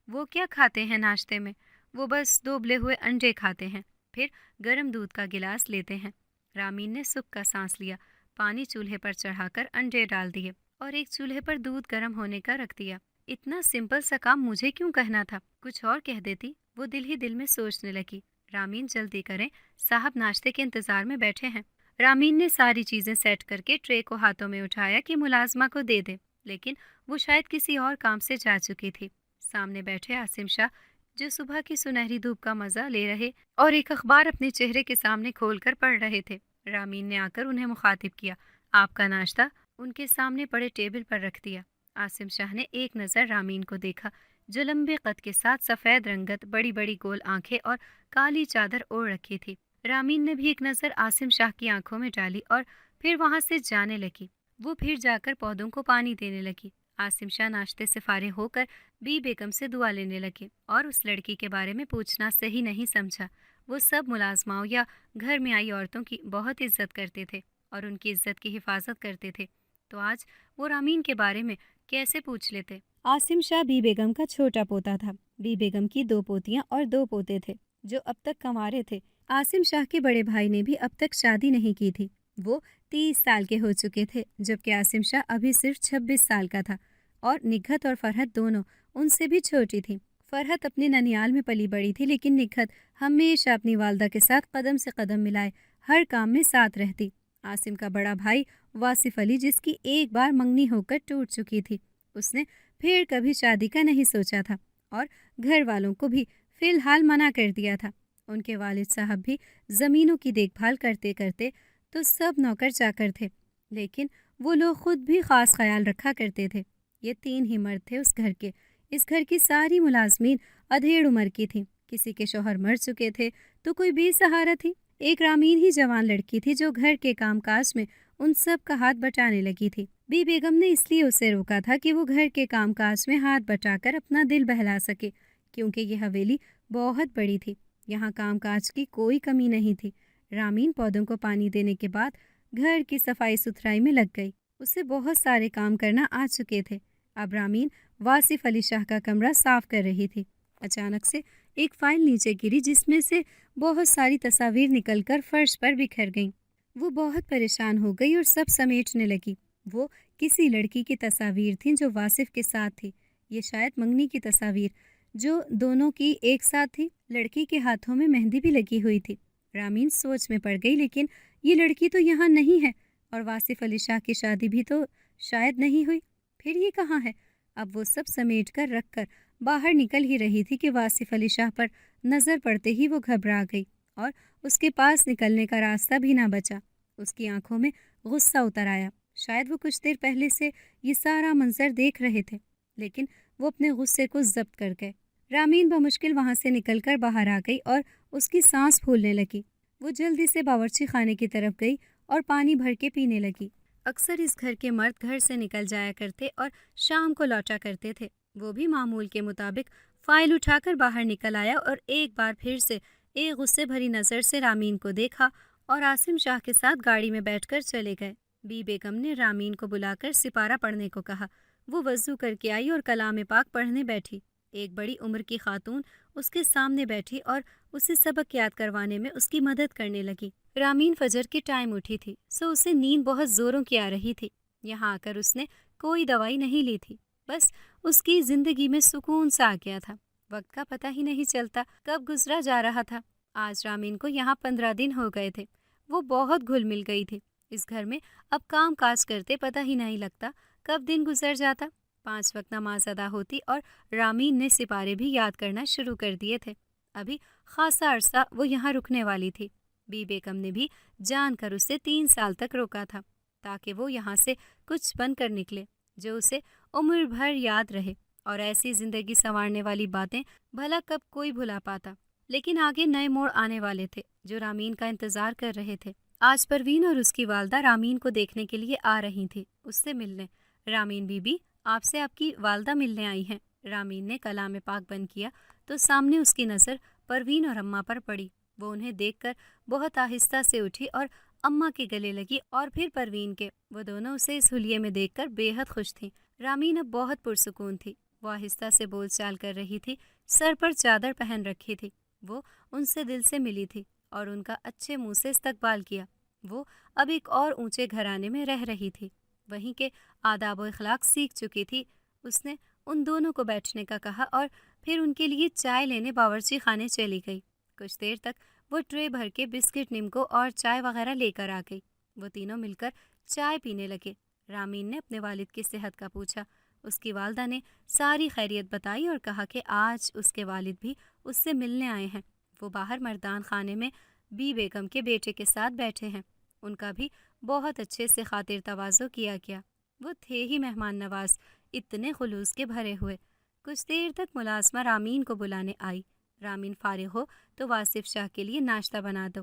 A: وہ کیا کھاتے ہیں ناشتے میں؟ وہ بس 2 ابلے ہوئے انڈے کھاتے ہیں، پھر گرم دودھ کا گلاس لیتے ہیں۔ رامین نے سکھ کا سانس لیا، پانی چولہے پر چڑھا کر انڈے ڈال دیے اور ایک چولہے پر دودھ گرم ہونے کا رکھ دیا۔ اتنا سمپل سا کام مجھے کیوں کہنا تھا، کچھ اور کہہ دیتی، وہ دل ہی دل میں سوچنے لگی۔ رامین جلدی کریں، صاحب ناشتے کے انتظار میں بیٹھے ہیں۔ رامین نے ساری چیزیں سیٹ کر کے ٹرے کو ہاتھوں میں اٹھایا کہ ملازمہ کو دے دے، لیکن وہ شاید کسی اور کام سے جا چکی تھی۔ سامنے بیٹھے عاصم شاہ جو صبح کی سنہری دھوپ کا مزہ لے رہے اور ایک اخبار اپنے چہرے کے سامنے کھول کر پڑھ رہے تھے۔ رامین نے آ کر انہیں مخاطب کیا، آپ کا ناشتہ ان کے سامنے پڑے ٹیبل پر رکھ دیا۔ عاصم شاہ نے ایک نظر رامین کو دیکھا جو لمبے قد کے ساتھ سفید رنگت، بڑی بڑی گول آنکھیں اور کالی چادر اوڑھ رکھی تھی۔ رامین نے بھی ایک نظر عاصم شاہ کی آنکھوں میں ڈالی اور پھر وہاں سے جانے لگی۔ وہ پھر جا کر پودوں کو پانی دینے لگی۔ عاصم شاہ ناشتے سے فارغ ہو کر بی بیگم سے دعا لینے لگے اور اس لڑکی کے بارے میں پوچھنا صحیح نہیں سمجھا۔ وہ سب ملازماؤں یا گھر میں آئی عورتوں کی بہت عزت کرتے تھے اور ان کی عزت کی حفاظت کرتے تھے، تو آج وہ رامین کے بارے میں کیسے پوچھ لیتے؟ عاصم شاہ بی بیگم کا چھوٹا پوتا تھا۔ بی بیگم کی 2 پوتیاں اور 2 پوتے تھے جو اب تک کنوارے تھے۔ عاصم شاہ کے بڑے بھائی نے بھی اب تک شادی نہیں کی تھی، وہ 30 سال کے ہو چکے تھے، جبکہ عاصم شاہ ابھی صرف 26 سال کا تھا اور نکھت اور فرحت دونوں ان سے بھی چھوٹی تھیں۔ فرحت اپنے ننیال میں پلی بڑی تھی لیکن نکھت ہمیشہ اپنی والدہ کے ساتھ قدم سے قدم ملائے ہر کام میں ساتھ رہتی۔ عاصم کا بڑا بھائی واصف علی جس کی ایک بار منگنی ہو کر ٹوٹ چکی تھی، اس نے پھر کبھی شادی کا نہیں سوچا تھا اور گھر والوں کو بھی فی الحال منع کر دیا تھا۔ ان کے والد صاحب بھی زمینوں کی دیکھ بھال کرتے کرتے تو سب نوکر چاکر تھے، لیکن وہ لوگ خود بھی خاص خیال رکھا کرتے تھے۔ یہ 3 ہی مرد تھے اس گھر کے۔ اس گھر کی ساری ملازمین ادھیڑ عمر کی تھیں، کسی کے شوہر مر چکے تھے تو کوئی بے سہارا تھی۔ ایک رامین ہی جوان لڑکی تھی جو گھر کے کام کاج میں ان سب کا ہاتھ بٹانے لگی تھی۔ بی بیگم نے اس لیے اسے روکا تھا کہ وہ گھر کے کام کاج میں ہاتھ بٹا کر اپنا دل بہلا سکے، کیونکہ یہ حویلی بہت بڑی تھی، یہاں کام کاج کی کوئی کمی نہیں تھی۔ رامین پودوں کو پانی دینے کے بعد گھر کی صفائی ستھرائی میں لگ گئی۔ اسے بہت سارے کام کرنا آ چکے تھے۔ اب رامین واصف علی شاہ کا کمرہ صاف کر رہی تھی۔ اچانک سے ایک فائل نیچے گری جس میں سے بہت ساری تصاویر نکل کر فرش پر بکھر گئیں۔ وہ بہت پریشان ہو گئی اور سب سمیٹنے لگی۔ وہ کسی لڑکی کی تصاویر تھیں جو واصف کے ساتھ تھی، یہ شاید منگنی کی تصاویر جو دونوں کی ایک ساتھ تھی۔ لڑکی کے ہاتھوں میں مہندی بھی لگی ہوئی تھی۔ رامین سوچ میں پڑ گئی، لیکن یہ لڑکی تو یہاں نہیں ہے اور واصف علی شاہ کی شادی بھی تو شاید نہیں ہوئی، پھر یہ کہاں ہے؟ اب وہ سب سمیٹ کر رکھ کر باہر نکل ہی رہی تھی کہ واصف علی شاہ پر نظر پڑتے ہی وہ گھبرا گئی اور اس کے پاس نکلنے کا راستہ بھی نہ بچا۔ اس کی آنکھوں میں غصہ اتر آیا۔ شاید وہ کچھ دیر پہلے سے یہ سارا منظر دیکھ رہے تھے، لیکن وہ اپنے غصے کو ضبط کر گئے۔ رامین بمشکل وہاں سے نکل کر باہر آ گئی اور اس کی سانس پھولنے لگی۔ وہ جلدی سے باورچی خانے کی طرف گئی اور پانی بھر کے پینے لگی۔ اکثر اس گھر کے مرد گھر سے نکل جایا کرتے اور شام کو لوٹا کرتے تھے۔ وہ بھی معمول کے مطابق فائل اٹھا کر باہر نکل آیا اور ایک بار پھر سے ایک غصے بھری نظر سے رامین کو دیکھا اور عاصم شاہ کے ساتھ گاڑی میں بیٹھ کر چلے گئے۔ بی بیگم نے رامین کو بلا کر سپارہ پڑھنے کو کہا۔ وہ وضو کر کے آئی اور کلام پاک پڑھنے بیٹھی۔ ایک بڑی عمر کی خاتون اس کے سامنے بیٹھی اور اسے سبق یاد کروانے میں اس کی مدد کرنے لگی۔ رامین فجر کے ٹائم اٹھی تھی، سو اسے نیند بہت زوروں کی آ رہی تھی۔ یہاں آ کر اس نے کوئی دوائی نہیں لی تھی، بس اس کی زندگی میں سکون سا آ گیا تھا۔ وقت کا پتہ ہی نہیں چلتا کب گزرا جا رہا تھا۔ آج رامین کو یہاں 15 دن ہو گئے تھے۔ وہ بہت گھل مل گئی تھی۔ اس گھر میں اب کام کاج کرتے پتہ ہی نہیں لگتا کب دن گزر جاتا۔ 5 وقت نماز ادا ہوتی اور رامین نے سپارے بھی یاد کرنا شروع کر دیے تھے۔ ابھی خاصا عرصہ وہ یہاں رکنے والی تھی۔ بی بیگم نے بھی جان کر اسے 3 سال تک روکا تھا تاکہ وہ یہاں سے کچھ بن کر نکلے جو اسے عمر بھر یاد رہے، اور ایسی زندگی سنوارنے والی باتیں بھلا کب کوئی بھلا پاتا۔ لیکن آگے نئے موڑ آنے والے تھے جو رامین کا انتظار کر رہے تھے۔ آج پروین اور اس کی والدہ رامین کو دیکھنے کے لیے آ رہی تھی، اس سے ملنے۔ رامین بی بی، آپ سے آپ کی والدہ ملنے آئی ہیں۔ رامین نے کلام پاک بند کیا تو سامنے اس کی نظر پروین اور اماں پر پڑی۔ وہ انہیں دیکھ کر بہت آہستہ سے اٹھی اور اماں کے گلے لگی اور پھر پروین کے۔ وہ دونوں اسے اس حلیے میں دیکھ کر بے حد خوش تھیں۔ رامین اب بہت پرسکون تھی۔ وہ آہستہ سے بول چال کر رہی تھی، سر پر چادر پہن رکھی تھی۔ وہ ان سے دل سے ملی تھی اور ان کا اچھے منہ سے استقبال کیا۔ وہ اب ایک اور اونچے گھرانے میں رہ رہی تھی، وہیں کے آداب و اخلاق سیکھ چکی تھی۔ اس نے ان دونوں کو بیٹھنے کا کہا اور پھر ان کے لیے چائے لینے باورچی خانے چلی گئی۔ کچھ دیر تک وہ ٹرے بھر کے بسکٹ، نمکو اور چائے وغیرہ لے کر آ گئی۔ وہ تینوں مل کر چائے پینے لگے۔ رامین نے اپنے والد کی صحت کا پوچھا۔ اس کی والدہ نے ساری خیریت بتائی اور کہا کہ آج اس کے والد بھی اس سے ملنے آئے ہیں۔ وہ باہر مردان خانے میں بی بیگم کے بیٹے کے ساتھ بیٹھے ہیں۔ ان کا بھی بہت اچھے سے خاطر تواضع کیا گیا۔ وہ تھے ہی مہمان نواز، اتنے خلوص کے بھرے ہوئے۔ کچھ دیر تک ملازمہ رامین کو بلانے آئی۔ رامین فارغ ہو تو واصف شاہ کے لیے ناشتہ بنا دو۔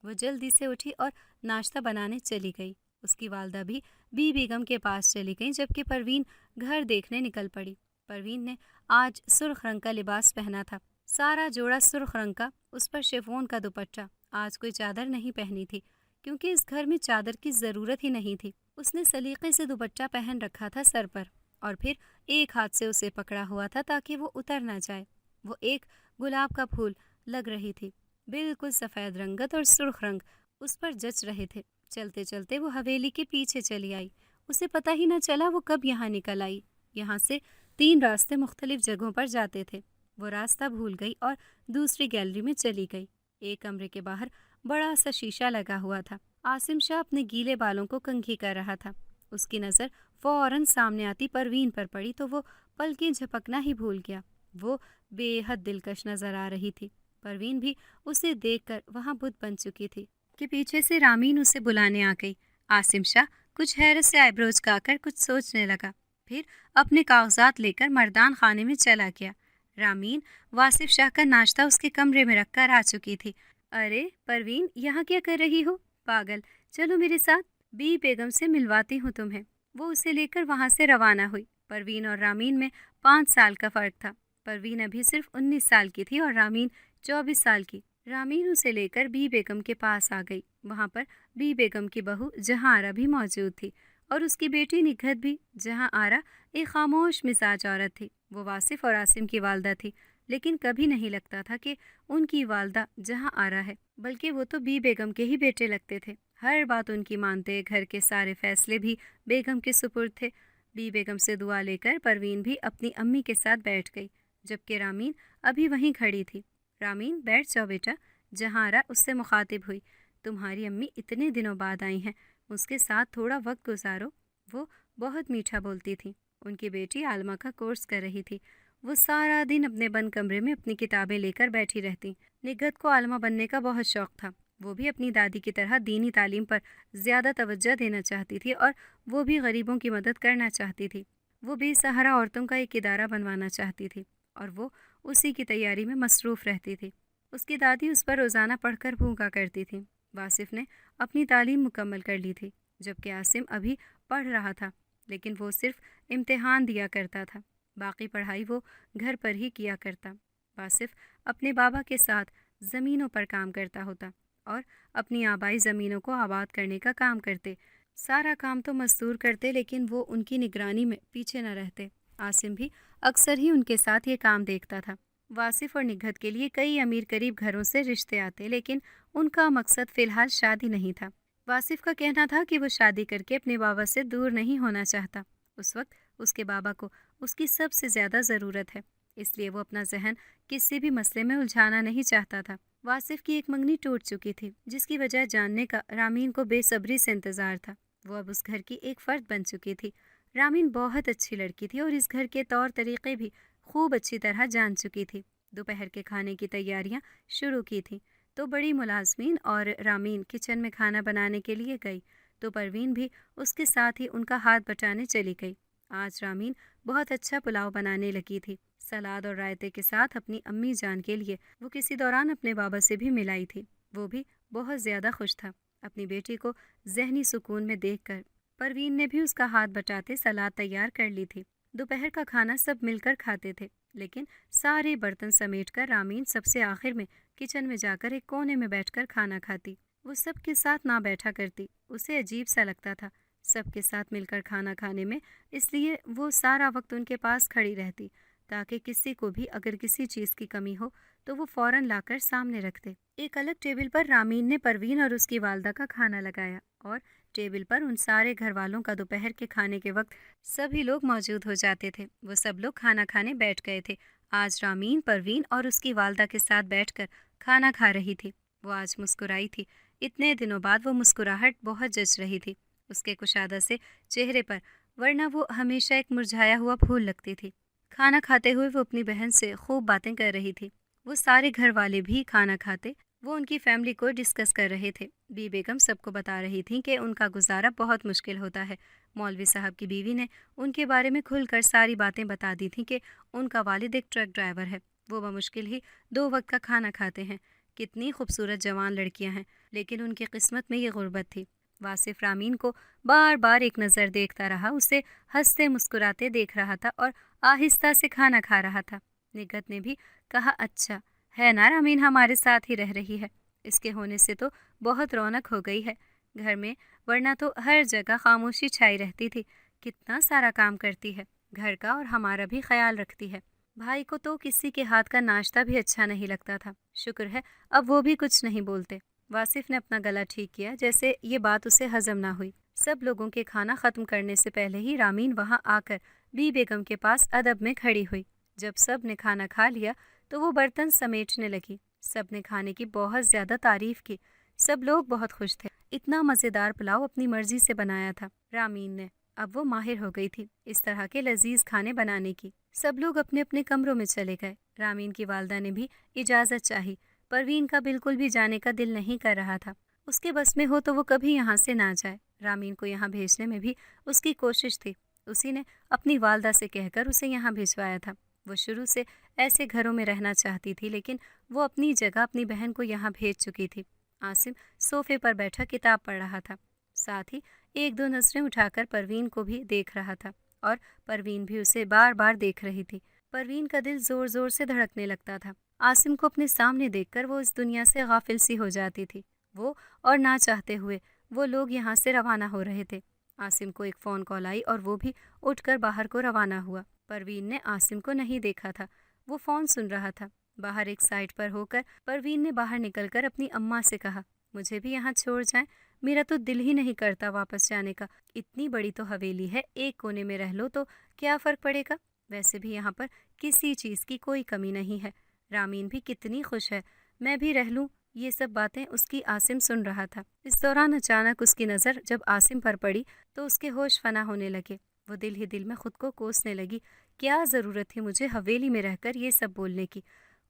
A: وہ جلدی سے اٹھی اور ناشتہ بنانے چلی گئی۔ اس کی والدہ بھی بی بیگم کے پاس چلی گئیں، جبکہ پروین گھر دیکھنے نکل پڑی۔ پروین نے آج سرخ رنگ کا لباس پہنا تھا، سارا جوڑا سرخ رنگ کا، اس پر شیفون کا دوپٹہ۔ آج کوئی چادر نہیں پہنی تھی کیونکہ اس گھر میں چادر کی ضرورت ہی نہیں تھی۔ اس نے سلیقے سے دوپٹہ پہن رکھا تھا سر پر اور پھر ایک ہاتھ سے اسے پکڑا ہوا تھا تاکہ وہ اتر نہ جائے۔ وہ ایک گلاب کا پھول لگ رہی تھی، بالکل سفید رنگت اور سرخ رنگ اس پر جچ رہے تھے۔ چلتے چلتے وہ حویلی کے پیچھے چلی آئی۔ اسے پتہ ہی نہ چلا وہ کب یہاں نکل آئی۔ یہاں سے 3 راستے مختلف جگہوں پر جاتے تھے۔ وہ راستہ بھول گئی اور دوسری گیلری میں چلی گئی۔ ایک کمرے کے باہر بڑا سا شیشہ لگا ہوا تھا۔ عاصم شاہ اپنے گیلے بالوں کو کنگھی کر رہا تھا۔ اس کی نظر فوراً سامنے آتی پروین پر پڑی تو وہ پلکیں جھپکنا ہی بھول گیا۔ وہ بے حد دلکش نظر آ رہی تھی۔ پروین بھی اسے دیکھ کر وہاں بت بن چکی تھی کہ پیچھے سے رامین اسے بلانے آ گئی۔ عاصم شاہ کچھ حیرت سے آئیبروز کا کر کچھ سوچنے لگا، پھر اپنے کاغذات لے کر مردان خانے میں چلا گیا۔ رامین واصف شاہ کا ناشتہ اس کے کمرے میں رکھ کر آ چکی تھی۔ ارے پروین، یہاں کیا کر رہی ہو؟ پاگل، چلو میرے ساتھ، بی بیگم سے ملواتی ہوں تمہیں۔ وہ اسے لے کر وہاں سے روانہ ہوئی۔ پروین اور رامین میں 5 سال کا فرق تھا۔ پروین ابھی صرف 19 سال کی تھی اور رامین 24 سال کی۔ رامین اسے لے کر بی بیگم کے پاس آ گئی۔ وہاں پر بی بیگم کی بہو جہاں آرا بھی موجود تھی اور اس کی بیٹی نگہت بھی۔ جہاں آرا ایک خاموش مزاج عورت تھی۔ وہ واصف اور عاصم کی والدہ تھی، لیکن کبھی نہیں لگتا تھا کہ ان کی والدہ جہاں آرا ہے، بلکہ وہ تو بی بیگم کے ہی بیٹے لگتے تھے۔ ہر بات ان کی مانتے، گھر کے سارے فیصلے بھی بیگم کے سپرد تھے۔ بی بیگم سے دعا لے کر پروین بھی اپنی امی کے ساتھ بیٹھ گئی، جبکہ رامین ابھی وہیں کھڑی تھی۔ رامین، بیٹھ جاؤ بیٹا۔ جہاں آرا اس سے مخاطب ہوئی۔ تمہاری امی اتنے دنوں بعد آئی ہیں، اس کے ساتھ تھوڑا وقت گزارو۔ وہ بہت میٹھا بولتی تھی۔ ان کی بیٹی عالمہ کا کورس کر رہی تھی۔ وہ سارا دن اپنے بند کمرے میں اپنی کتابیں لے کر بیٹھی رہتی۔ نگہت کو عالمہ بننے کا بہت شوق تھا۔ وہ بھی اپنی دادی کی طرح دینی تعلیم پر زیادہ توجہ دینا چاہتی تھی اور وہ بھی غریبوں کی مدد کرنا چاہتی تھی۔ وہ بے سہارا عورتوں کا ایک ادارہ بنوانا چاہتی تھی اور وہ اسی کی تیاری میں مصروف رہتی تھی۔ اس کی دادی اس پر روزانہ پڑھ کر بھونکا کرتی تھی۔ واصف نے اپنی تعلیم مکمل کر لی تھی جبکہ عاصم ابھی پڑھ رہا تھا، لیکن وہ صرف امتحان دیا کرتا تھا، باقی پڑھائی وہ گھر پر ہی کیا کرتا۔ واصف اپنے بابا کے ساتھ زمینوں پر کام کرتا ہوتا اور اپنی آبائی زمینوں کو آباد کرنے کا کام کرتے۔ سارا کام تو مزدور کرتے لیکن وہ ان کی نگرانی میں پیچھے نہ رہتے۔ عاصم بھی اکثر ہی ان کے ساتھ یہ کام دیکھتا تھا۔ واصف اور نگہت کے لیے کئی امیر قریب گھروں سے رشتے آتے، لیکن ان کا مقصد فی الحال شادی نہیں تھا۔ واصف کا کہنا تھا کہ وہ شادی کر کے اپنے بابا سے دور نہیں ہونا چاہتا۔ اس وقت اس کے بابا کو اس کی سب سے زیادہ ضرورت ہے، اس لیے وہ اپنا ذہن کسی بھی مسئلے میں الجھانا نہیں چاہتا تھا۔ واصف کی ایک منگنی ٹوٹ چکی تھی جس کی وجہ جاننے کا رامین کو بے صبری سے انتظار تھا۔ وہ اب اس گھر کی ایک فرد بن چکی تھی۔ رامین بہت اچھی لڑکی تھی اور اس گھر کے طور طریقے بھی خوب اچھی طرح جان چکی تھی۔ دوپہر کے کھانے کی تیاریاں شروع کی تھیں تو بڑی ملازمین اور رامین کچن میں کھانا بنانے کے لیے گئی تو پروین بھی اس کے ساتھ ہی ان کا ہاتھ بٹانے چلی گئی۔ آج رامین بہت اچھا پلاؤ بنانے لگی تھی، سلاد اور رائتے کے ساتھ اپنی امی جان کے لیے۔ وہ کسی دوران اپنے بابا سے بھی ملائی تھی، وہ بھی بہت زیادہ خوش تھا اپنی بیٹی کو ذہنی سکون میں دیکھ کر۔ پروین نے بھی اس کا ہاتھ بٹاتے سلاد تیار کر لی تھی۔ دوپہر کا کھانا سب مل کر کھاتے تھے، لیکن سارے برتن سمیٹ کر رامین سب سے آخر میں کچن میں جا کر ایک کونے میں بیٹھ کر کھانا کھاتی۔ وہ سب کے ساتھ نہ بیٹھا کرتی، اسے عجیب سا لگتا تھا سب کے ساتھ مل کر کھانا کھانے میں، اس لیے وہ سارا وقت ان کے پاس کھڑی رہتی تاکہ کسی کو بھی اگر کسی چیز کی کمی ہو تو وہ فوراً لا کر سامنے رکھتے۔ ایک الگ ٹیبل پر رامین نے پروین اور اس کی والدہ کا کھانا لگایا اور ٹیبل پر ان سارے گھر والوں کا دوپہر کے کھانے کے وقت سبھی لوگ موجود ہو جاتے تھے۔ وہ سب لوگ کھانا کھانے بیٹھ گئے تھے۔ آج رامین پروین اور اس کی والدہ کے ساتھ بیٹھ کر کھانا کھا رہی تھی۔ وہ آج مسکرائی تھی، اتنے دنوں بعد وہ مسکراہٹ بہت جچ رہی تھی اس کے کشادہ سے چہرے پر، ورنہ وہ ہمیشہ ایک مرجھایا ہوا پھول لگتی تھی۔ کھانا کھاتے ہوئے وہ اپنی بہن سے خوب باتیں کر رہی تھی۔ وہ سارے گھر والے بھی کھانا کھاتے، وہ ان کی فیملی کو ڈسکس کر رہے تھے۔ بی بیگم سب کو بتا رہی تھیں کہ ان کا گزارا بہت مشکل ہوتا ہے۔ مولوی صاحب کی بیوی نے ان کے بارے میں کھل کر ساری باتیں بتا دی تھیں کہ ان کا والد ایک ٹرک ڈرائیور ہے، وہ بمشکل ہی 2 وقت کا کھانا کھاتے ہیں۔ کتنی خوبصورت جوان لڑکیاں ہیں، لیکن ان کی قسمت میں یہ غربت تھی۔ واصف رامین کو بار بار ایک نظر دیکھتا رہا، اسے ہنستے مسکراتے دیکھ رہا تھا اور آہستہ سے کھانا کھا رہا تھا۔ نگہت نے بھی کہا، اچھا ہے نا رامین ہمارے ساتھ ہی رہ رہی ہے، اس کے ہونے سے تو بہت رونق ہو گئی ہے گھر میں، ورنہ تو ہر جگہ خاموشی چھائی رہتی تھی۔ کتنا سارا کام کرتی ہے، گھر کا اور ہمارا بھی خیال رکھتی ہے۔ بھائی کو تو کسی کے ہاتھ کا ناشتہ بھی اچھا نہیں لگتا تھا، شکر ہے اب وہ بھی کچھ نہیں بولتے۔ واصف نے اپنا گلا ٹھیک کیا جیسے یہ بات اسے ہضم نہ ہوئی۔ سب لوگوں کے کھانا ختم کرنے سے پہلے ہی رامین وہاں آ کر بی بیگم کے پاس ادب میں کھڑی ہوئی۔ جب سب نے کھانا کھا لیا تو وہ برتن سمیٹنے لگی۔ سب نے کھانے کی بہت زیادہ تعریف کی، سب لوگ بہت خوش تھے۔ اتنا مزیدار پلاؤ اپنی مرضی سے بنایا تھا رامین نے، اب وہ ماہر ہو گئی تھی اس طرح کے لذیذ کھانے بنانے کی۔ سب لوگ اپنے اپنے کمروں میں چلے گئے۔ رامین کی والدہ نے بھی اجازت چاہی۔ پروین کا بالکل بھی جانے کا دل نہیں کر رہا تھا، اس کے بس میں ہو تو وہ کبھی یہاں سے نہ جائے۔ رامین کو یہاں بھیجنے میں بھی اس کی کوشش تھی، اسی نے اپنی والدہ سے کہہ کر اسے یہاں بھیجوایا تھا۔ وہ شروع سے ایسے گھروں میں رہنا چاہتی تھی، لیکن وہ اپنی جگہ اپنی بہن کو یہاں بھیج چکی تھی۔ عاصم صوفے پر بیٹھا کتاب پڑھ رہا تھا، ساتھ ہی 1-2 نظریں اٹھا کر پروین کو بھی دیکھ رہا تھا اور پروین بھی اسے بار بار دیکھ رہی تھی۔ پروین کا دل زور زور سے دھڑکنے لگتا تھا۔ عاصم کو اپنے سامنے دیکھ کر وہ اس دنیا سے غافل سی ہو جاتی تھی۔ وہ اور نہ چاہتے ہوئے وہ لوگ یہاں سے روانہ ہو رہے تھے۔ عاصم کو ایک فون کال آئی اور وہ بھی اٹھ کر باہر کو روانہ ہوا۔ پروین نے عاصم کو نہیں دیکھا تھا، وہ فون سن رہا تھا۔ باہر ایک سائٹ پر ہو کر پروین نے باہر نکل کر اپنی اماں سے کہا، مجھے بھی یہاں چھوڑ جائیں، میرا تو دل ہی نہیں کرتا واپس جانے کا۔ اتنی بڑی تو حویلی ہے، ایک کونے میں رہ لو تو کیا فرق پڑے گا، ویسے بھی یہاں پر کسی چیز کی کوئی کمی نہیں ہے۔ رامین بھی کتنی خوش ہے، میں بھی رہ لوں۔ یہ سب باتیں اس کی عاصم سن رہا تھا۔ اس دوران اچانک اس کی نظر جب عاصم پر پڑی تو اس کے ہوش فنا ہونے لگے۔ وہ دل ہی دل میں خود کو کوسنے لگی، کیا ضرورت تھی مجھے حویلی میں رہ کر یہ سب بولنے کی؟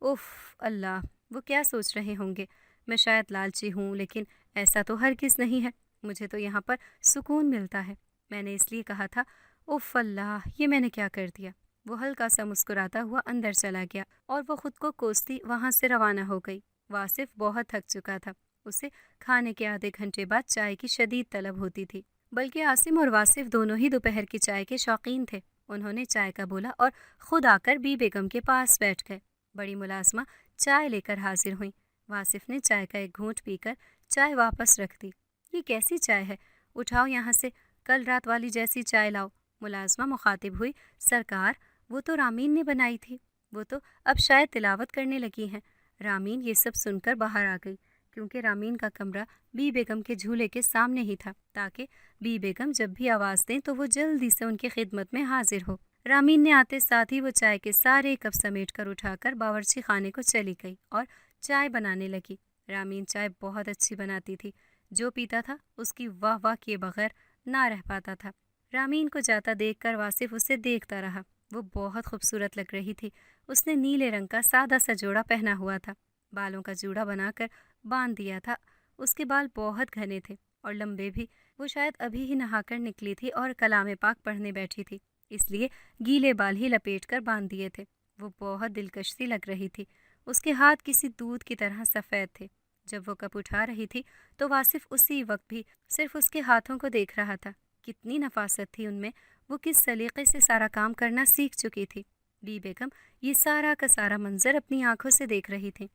A: اف اللہ، وہ کیا سوچ رہے ہوں گے؟ میں شاید لالچی ہوں، لیکن ایسا تو ہرگز نہیں ہے، مجھے تو یہاں پر سکون ملتا ہے۔ میں نے اس لیے کہا تھا۔ اف اللہ، یہ میں نے کیا کر دیا؟ وہ ہلکا سا مسکراتا ہوا اندر چلا گیا اور وہ خود کو کوستی وہاں سے روانہ ہو گئی۔ واصف بہت تھک چکا تھا، اسے کھانے کے آدھے گھنٹے بعد چائے کی شدید طلب ہوتی تھی، بلکہ عاصم اور واصف دونوں ہی دوپہر کی چائے کے شوقین تھے۔ انہوں نے چائے کا بولا اور خود آ کر بی بیگم کے پاس بیٹھ گئے۔ بڑی ملازمہ چائے لے کر حاضر ہوئیں۔ واصف نے چائے کا ایک گھونٹ پی کر چائے واپس رکھ دی۔ یہ کیسی چائے ہے؟ اٹھاؤ یہاں سے، کل رات والی جیسی چائے لاؤ۔ ملازمہ مخاطب ہوئی۔ سرکار، وہ تو رامین نے بنائی تھی، وہ تو اب شاید تلاوت کرنے لگی ہیں۔ رامین یہ سب سن کر باہر آ گئی، کیونکہ رامین کا کمرہ بی بیگم کے جھولے کے سامنے ہی تھا، تاکہ بی بیگم جب بھی آواز دیں تو وہ جلدی سے ان کی خدمت میں حاضر ہو۔ رامین نے آتے ساتھ ہی وہ چائے کے سارے کپ سمیٹ کر اٹھا کر باورچی خانے کو چلی گئی اور چائے بنانے لگی۔ رامین چائے بہت اچھی بناتی تھی، جو پیتا تھا اس کی واہ واہ کیے بغیر نہ رہ پاتا تھا۔ رامین کو جاتا دیکھ کر واصف اسے دیکھتا رہا۔ وہ بہت خوبصورت لگ رہی تھی۔ اس نے نیلے رنگ کا سادہ سا جوڑا پہنا ہوا تھا، بالوں کا جوڑا بنا کر باندھ دیا تھا۔ اس کے بال بہت گھنے تھے اور لمبے بھی۔ وہ شاید ابھی ہی نہا کر نکلی تھی اور کلام پاک پڑھنے بیٹھی تھی، اس لیے گیلے بال ہی لپیٹ کر باندھ دیے تھے۔ وہ بہت دلکش سی لگ رہی تھی۔ اس کے ہاتھ کسی دودھ کی طرح سفید تھے۔ جب وہ کپ اٹھا رہی تھی تو واصف اسی وقت بھی صرف اس کے ہاتھوں کو دیکھ رہا تھا۔ کتنی نفاست تھی ان میں، وہ کس سلیقے سے سارا کام کرنا سیکھ چکی تھی۔ بی بیگم یہ سارا کا سارا منظر اپنی آنکھوں سے دیکھ رہی تھی۔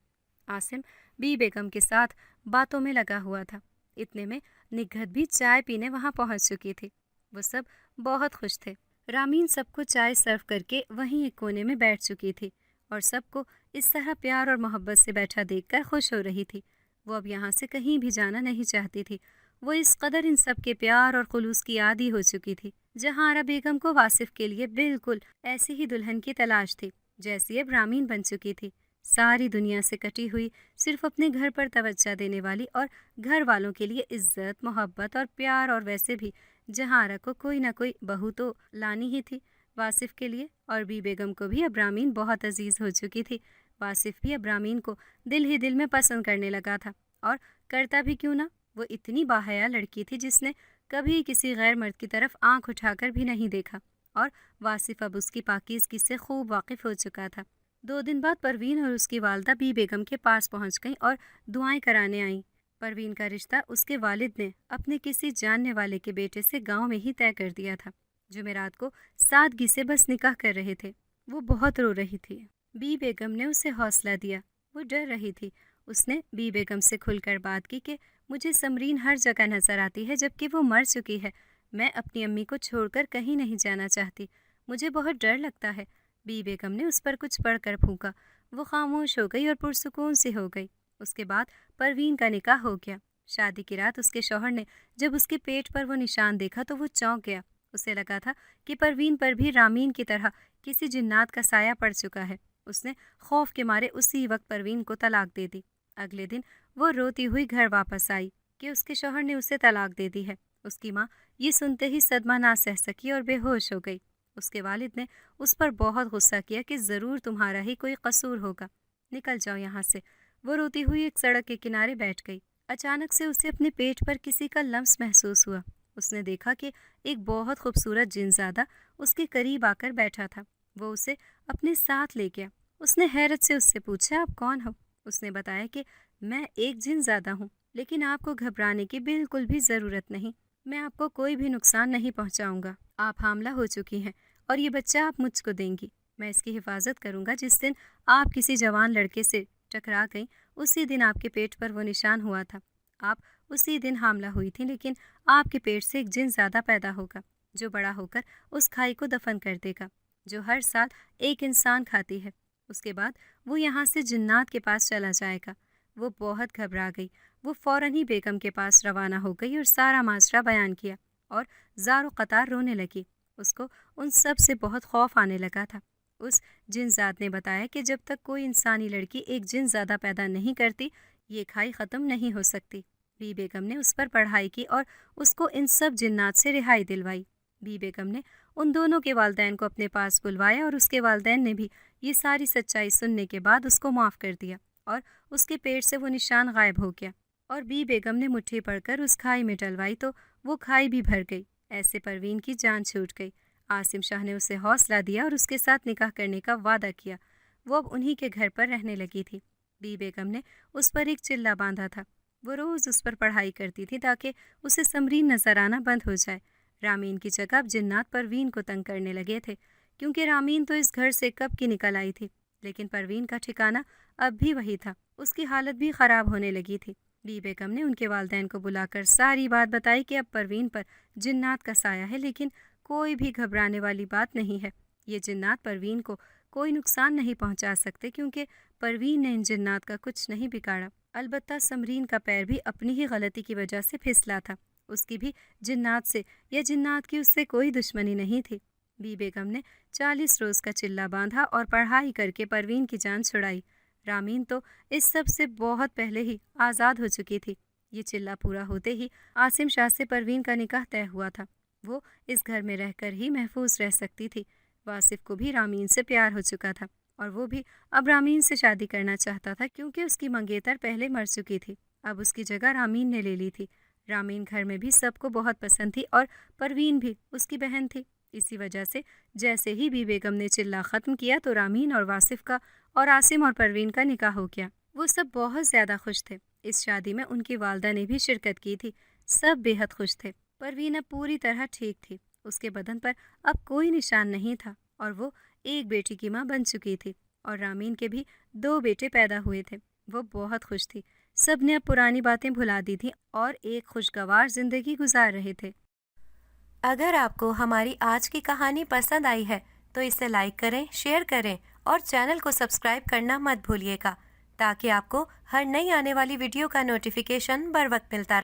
A: عاصم بی بیگم کے ساتھ باتوں میں لگا ہوا تھا۔ اتنے میں نگہت بھی چائے پینے وہاں پہنچ چکی تھی۔ وہ سب بہت خوش تھے۔ رامین سب کو چائے سرو کر کے وہیں ایک کونے میں بیٹھ چکی تھی اور سب کو اس طرح پیار اور محبت سے بیٹھا دیکھ کر خوش ہو رہی تھی۔ وہ اب یہاں سے کہیں بھی جانا نہیں چاہتی تھی۔ وہ اس قدر ان سب کے پیار اور خلوص کی عادی ہو چکی تھی۔ جہانارا بیگم کو واصف کے لیے بالکل ایسی ہی دلہن کی تلاش تھی جیسی اب رامین بن چکی تھی، ساری دنیا سے کٹی ہوئی، صرف اپنے گھر پر توجہ دینے والی اور گھر والوں کے لیے عزت، محبت اور پیار، اور ویسے بھی جہانارا کو کوئی نہ کوئی بہو تو لانی ہی تھی واصف کے لیے۔ اور بی بیگم کو بھی اب رامین بہت عزیز ہو چکی تھی۔ واصف بھی اب رامین کو دل ہی دل میں پسند کرنے لگا تھا، اور کرتا بھی کیوں نہ، وہ اتنی باحیا لڑکی تھی جس نے کبھی کسی غیر مرد کی طرف آنکھ اٹھا کر بھی نہیں دیکھا، اور واصف اب اس کی پاکیزگی سے خوب واقف ہو چکا تھا۔ 2 دن بعد پروین اور اس کی والدہ بی بیگم کے پاس پہنچ گئیں اور دعائیں کرانے آئیں۔ پروین کا رشتہ اس کے والد نے اپنے کسی جاننے والے کے بیٹے سے گاؤں میں ہی طے کر دیا تھا۔ جمعرات کو سادگی سے بس نکاح کر رہے تھے۔ وہ بہت رو رہی تھی۔ بی بیگم نے اسے حوصلہ دیا۔ وہ ڈر رہی تھی۔ اس نے بی بیگم سے کھل کر بات کی کہ مجھے سمرین ہر جگہ نظر آتی ہے جبکہ وہ مر چکی ہے۔ میں اپنی امی کو چھوڑ کر کہیں نہیں جانا چاہتی، مجھے بہت ڈر لگتا ہے۔ بی بیگم نے اس پر کچھ پڑھ کر پھونکا۔ وہ خاموش ہو گئی اور پرسکون سی ہو گئی۔ اس کے بعد پروین کا نکاح ہو گیا۔ شادی کی رات اس کے شوہر نے جب اس کے پیٹ پر وہ نشان دیکھا تو وہ چونک گیا۔ اسے لگا تھا کہ پروین پر بھی رامین کی طرح کسی جنات کا سایہ پڑ چکا ہے۔ اس نے خوف کے مارے اسی وقت پروین کو طلاق دے دی۔ اگلے دن وہ روتی ہوئی گھر واپس آئی کہ اس کے شوہر نے اسے طلاق دے دی ہے۔ اس کی ماں یہ سنتے ہی صدمہ نہ سہ سکی اور بے ہوش ہو گئی۔ اس کے والد نے اس پر بہت غصہ کیا کہ ضرور تمہارا ہی کوئی قصور ہوگا، نکل جاؤ یہاں سے۔ وہ روتی ہوئی ایک سڑک کے کنارے بیٹھ گئی۔ اچانک سے اسے اپنے پیٹ پر کسی کا لمس محسوس ہوا۔ اس نے دیکھا کہ ایک بہت خوبصورت جن زادہ اس کے قریب آ کر بیٹھا تھا۔ وہ اسے اپنے ساتھ لے گیا۔ اس نے حیرت سے اس سے پوچھا، آپ کون ہو؟ اس نے بتایا کہ میں ایک جن زادہ ہوں، لیکن آپ کو گھبرانے کی بالکل بھی ضرورت نہیں، میں آپ کو کوئی بھی نقصان نہیں پہنچاؤں گا۔ آپ حاملہ ہو چکی ہیں اور یہ بچہ آپ مجھ کو دیں گی۔ میں اس کی حفاظت کروں گا۔ جس دن آپ کسی جوان لڑکے سے ٹکرا گئیں اسی دن آپ کے پیٹ پر وہ نشان ہوا تھا۔ آپ اسی دن حاملہ ہوئی تھیں، لیکن آپ کے پیٹ سے ایک جن زیادہ پیدا ہوگا جو بڑا ہو کر اس کھائی کو دفن کر دے گا جو ہر سال ایک انسان کھاتی ہے۔ اس کے بعد وہ یہاں سے جنات کے پاس چلا جائے گا۔ وہ بہت گھبرا گئی۔ وہ فوراً ہی بیگم کے پاس روانہ ہو گئی اور سارا ماجرا بیان کیا اور زار و قطار رونے لگی۔ اس کو ان سب سے بہت خوف آنے لگا تھا۔ اس جن زاد نے بتایا کہ جب تک کوئی انسانی لڑکی ایک جن زادہ پیدا نہیں کرتی یہ کھائی ختم نہیں ہو سکتی۔ بی بیگم نے اس پر پڑھائی کی اور اس کو ان سب جنات سے رہائی دلوائی۔ بی بیگم نے ان دونوں کے والدین کو اپنے پاس بلوایا اور اس کے والدین نے بھی یہ ساری سچائی سننے کے بعد اس کو معاف کر دیا اور اس کے پیٹ سے وہ نشان غائب ہو گیا اور بی بیگم نے مٹھی پڑھ کر اس کھائی میں ڈلوائی تو وہ کھائی بھی بھر گئی۔ ایسے پروین کی جان چھوٹ گئی۔ عاصم شاہ نے اسے حوصلہ دیا اور اس کے ساتھ نکاح کرنے کا وعدہ کیا۔ وہ اب انہی کے گھر پر رہنے لگی تھی۔ بی بیگم نے اس پر ایک چلہ باندھا تھا۔ وہ روز اس پر پڑھائی کرتی تھی تاکہ اسے سمرین نظر آنا بند ہو جائے۔ رامین کی جگہ اب جنات پروین کو تنگ کرنے لگے تھے، کیونکہ رامین تو اس گھر سے کب کی نکل آئی تھی، لیکن پروین کا ٹھکانہ اب بھی وہی تھا۔ اس کی حالت بھی خراب ہونے لگی تھی۔ بی بیگم نے ان کے والدین کو بلا کر ساری بات بتائی کہ اب پروین پر جنات کا سایہ ہے، لیکن کوئی بھی گھبرانے والی بات نہیں ہے۔ یہ جنات پروین کو کوئی نقصان نہیں پہنچا سکتے، کیونکہ پروین نے ان جنات کا کچھ نہیں بگاڑا۔ البتہ سمرین کا پیر بھی اپنی ہی غلطی کی وجہ سے پھسلا تھا۔ اس کی بھی جنات سے یا جنات کی اس سے کوئی دشمنی نہیں تھی۔ بی بیگم نے 40 روز کا چلہ باندھا اور پڑھائی کر کے پروین کی جان چھڑائی۔ رامین تو اس سب سے بہت پہلے ہی آزاد ہو چکی تھی۔ یہ چلہ پورا ہوتے ہی عاصم شاہ سے پروین کا نکاح طے ہوا تھا۔ وہ اس گھر میں رہ کر ہی محفوظ رہ سکتی تھی۔ واصف کو بھی رامین سے پیار ہو چکا تھا اور وہ بھی اب رامین سے شادی کرنا چاہتا تھا، کیونکہ اس کی منگیتر پہلے مر چکی تھی۔ اب اس کی جگہ رامین نے لے لی تھی۔ رامین گھر میں بھی سب کو بہت پسند تھی اور پروین بھی اس کی بہن تھی۔ اسی وجہ سے جیسے ہی بی بیگم نے چلہ ختم کیا تو رامین اور واصف کا اور عاصم اور پروین کا نکاح ہو گیا۔ وہ سب بہت زیادہ خوش تھے۔ اس شادی میں ان کی والدہ نے بھی شرکت کی تھی۔ سب بے حد خوش تھے۔ پروین اب پوری طرح ٹھیک تھی۔ اس کے بدن پر اب کوئی نشان نہیں تھا اور وہ ایک بیٹی کی ماں بن چکی تھی اور رامین کے بھی 2 بیٹے پیدا ہوئے تھے۔ وہ بہت خوش تھی۔ سب نے اب پرانی باتیں بھلا دی تھیں اور ایک خوشگوار زندگی گزار رہے تھے۔ اگر آپ کو ہماری آج کی کہانی پسند آئی ہے تو اسے لائک کریں، شیئر کریں اور چینل کو سبسکرائب کرنا مت بھولیے گا، تاکہ آپ کو ہر نئی آنے والی ویڈیو کا نوٹیفیکیشن بر وقت ملتا رہے۔